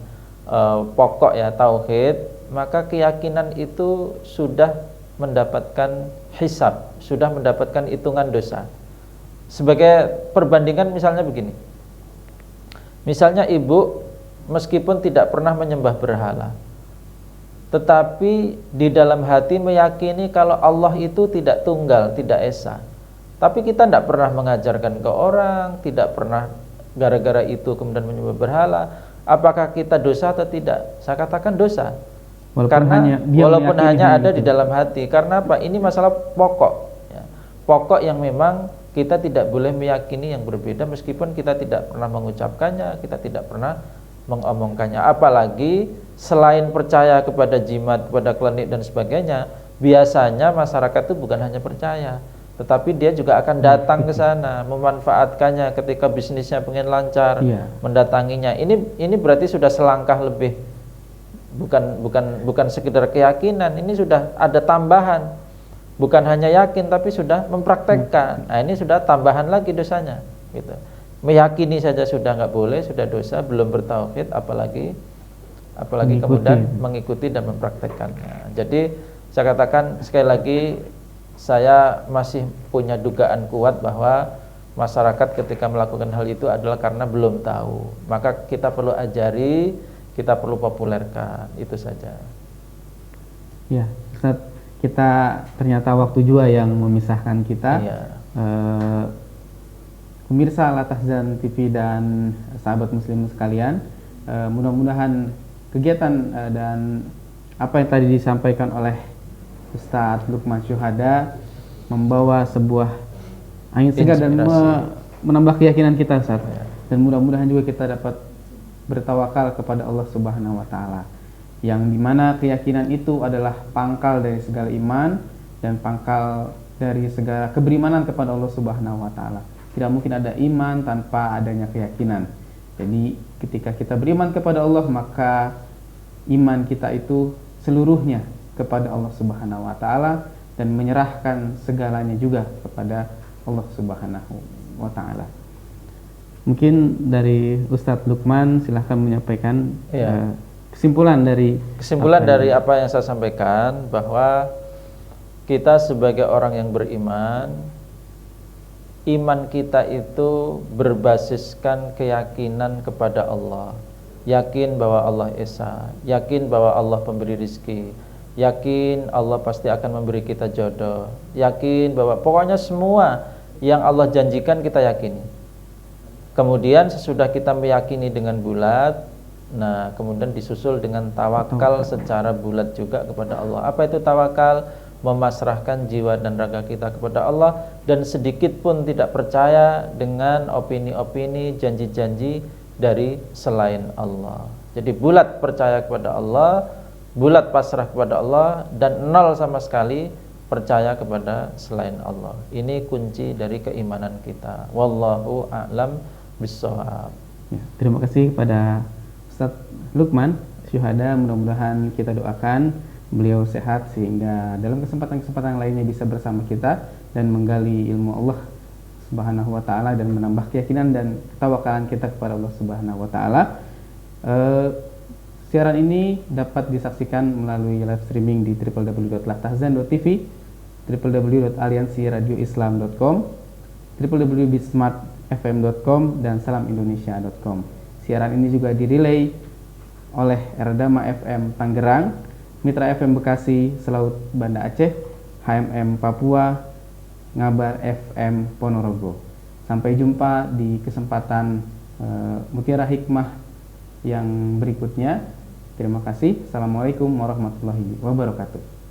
pokok, ya, tauhid, maka keyakinan itu sudah mendapatkan hisab, sudah mendapatkan hitungan dosa. Sebagai perbandingan misalnya begini, misalnya ibu meskipun tidak pernah menyembah berhala, tetapi di dalam hati meyakini kalau Allah itu tidak tunggal, tidak esa. Tapi kita tidak pernah mengajarkan ke orang, tidak pernah gara-gara itu kemudian menyembah berhala. Apakah kita dosa atau tidak? Saya katakan dosa. Walaupun hanya ada di dalam hati. Karena apa? Ini masalah pokok, ya. Pokok yang memang kita tidak boleh meyakini yang berbeda meskipun kita tidak pernah mengucapkannya, kita tidak pernah mengomongkannya. Apalagi selain percaya kepada jimat, kepada klenik dan sebagainya, biasanya masyarakat itu bukan hanya percaya, tetapi dia juga akan datang ke sana, memanfaatkannya ketika bisnisnya pengen lancar, mendatanginya. Ini berarti sudah selangkah lebih, bukan sekedar keyakinan, ini sudah ada tambahan, bukan hanya yakin tapi sudah mempraktekkan. Nah, ini sudah tambahan lagi dosanya, gitu. Meyakini saja sudah nggak boleh, sudah dosa, belum bertauhid, apalagi kemudian mengikuti dan mempraktekkannya. Jadi saya katakan sekali lagi, saya masih punya dugaan kuat bahwa masyarakat ketika melakukan hal itu adalah karena belum tahu. Maka kita perlu ajari, kita perlu populerkan, itu saja. Ya, Ustaz, kita ternyata waktu juga yang memisahkan kita. Pemirsa Latahzan TV dan sahabat muslim sekalian, mudah-mudahan kegiatan dan apa yang tadi disampaikan oleh Ustadz Lukman Syuhada membawa sebuah angin segar dan menambah keyakinan kita, Ustaz. Dan mudah-mudahan juga kita dapat bertawakal kepada Allah Subhanahu wa taala, yang dimana keyakinan itu adalah pangkal dari segala iman dan pangkal dari segala keberimanan kepada Allah Subhanahu wa taala. Tidak mungkin ada iman tanpa adanya keyakinan. Jadi ketika kita beriman kepada Allah, maka iman kita itu seluruhnya kepada Allah Subhanahu wa taala dan menyerahkan segalanya juga kepada Allah Subhanahu wa taala. Mungkin dari Ustadz Lukman silahkan menyampaikan kesimpulan dari apa yang saya sampaikan, bahwa kita sebagai orang yang beriman, iman kita itu berbasiskan keyakinan kepada Allah. Yakin bahwa Allah Esa, yakin bahwa Allah pemberi rizki, yakin Allah pasti akan memberi kita jodoh, yakin bahwa pokoknya semua yang Allah janjikan kita yakini. Kemudian sesudah kita meyakini dengan bulat, nah kemudian disusul dengan tawakal secara bulat juga kepada Allah. Apa itu tawakal? Memasrahkan jiwa dan raga kita kepada Allah, dan sedikit pun tidak percaya dengan opini-opini, janji-janji dari selain Allah. Jadi bulat percaya kepada Allah, bulat pasrah kepada Allah, dan nol sama sekali percaya kepada selain Allah. Ini kunci dari keimanan kita. Wallahu a'lam bissawab. Terima kasih kepada Ustaz Lukman Syuhada. Mudah-mudahan kita doakan beliau sehat sehingga dalam kesempatan-kesempatan lainnya bisa bersama kita dan menggali ilmu Allah Subhanahu wa taala dan menambah keyakinan dan ketawakalan kita kepada Allah Subhanahu wa taala. Siaran ini dapat disaksikan melalui live streaming di www.lahtahzan.tv, www.aliansiradioislam.com, www.bismartfm.com, dan salamindonesia.com. Siaran ini juga direlay oleh Erdama FM Tangerang, Mitra FM Bekasi, Selaut Banda Aceh, HMM Papua, Ngabar FM Ponorogo. Sampai jumpa di kesempatan Mutiara Hikmah yang berikutnya. Terima kasih. Assalamualaikum warahmatullahi wabarakatuh.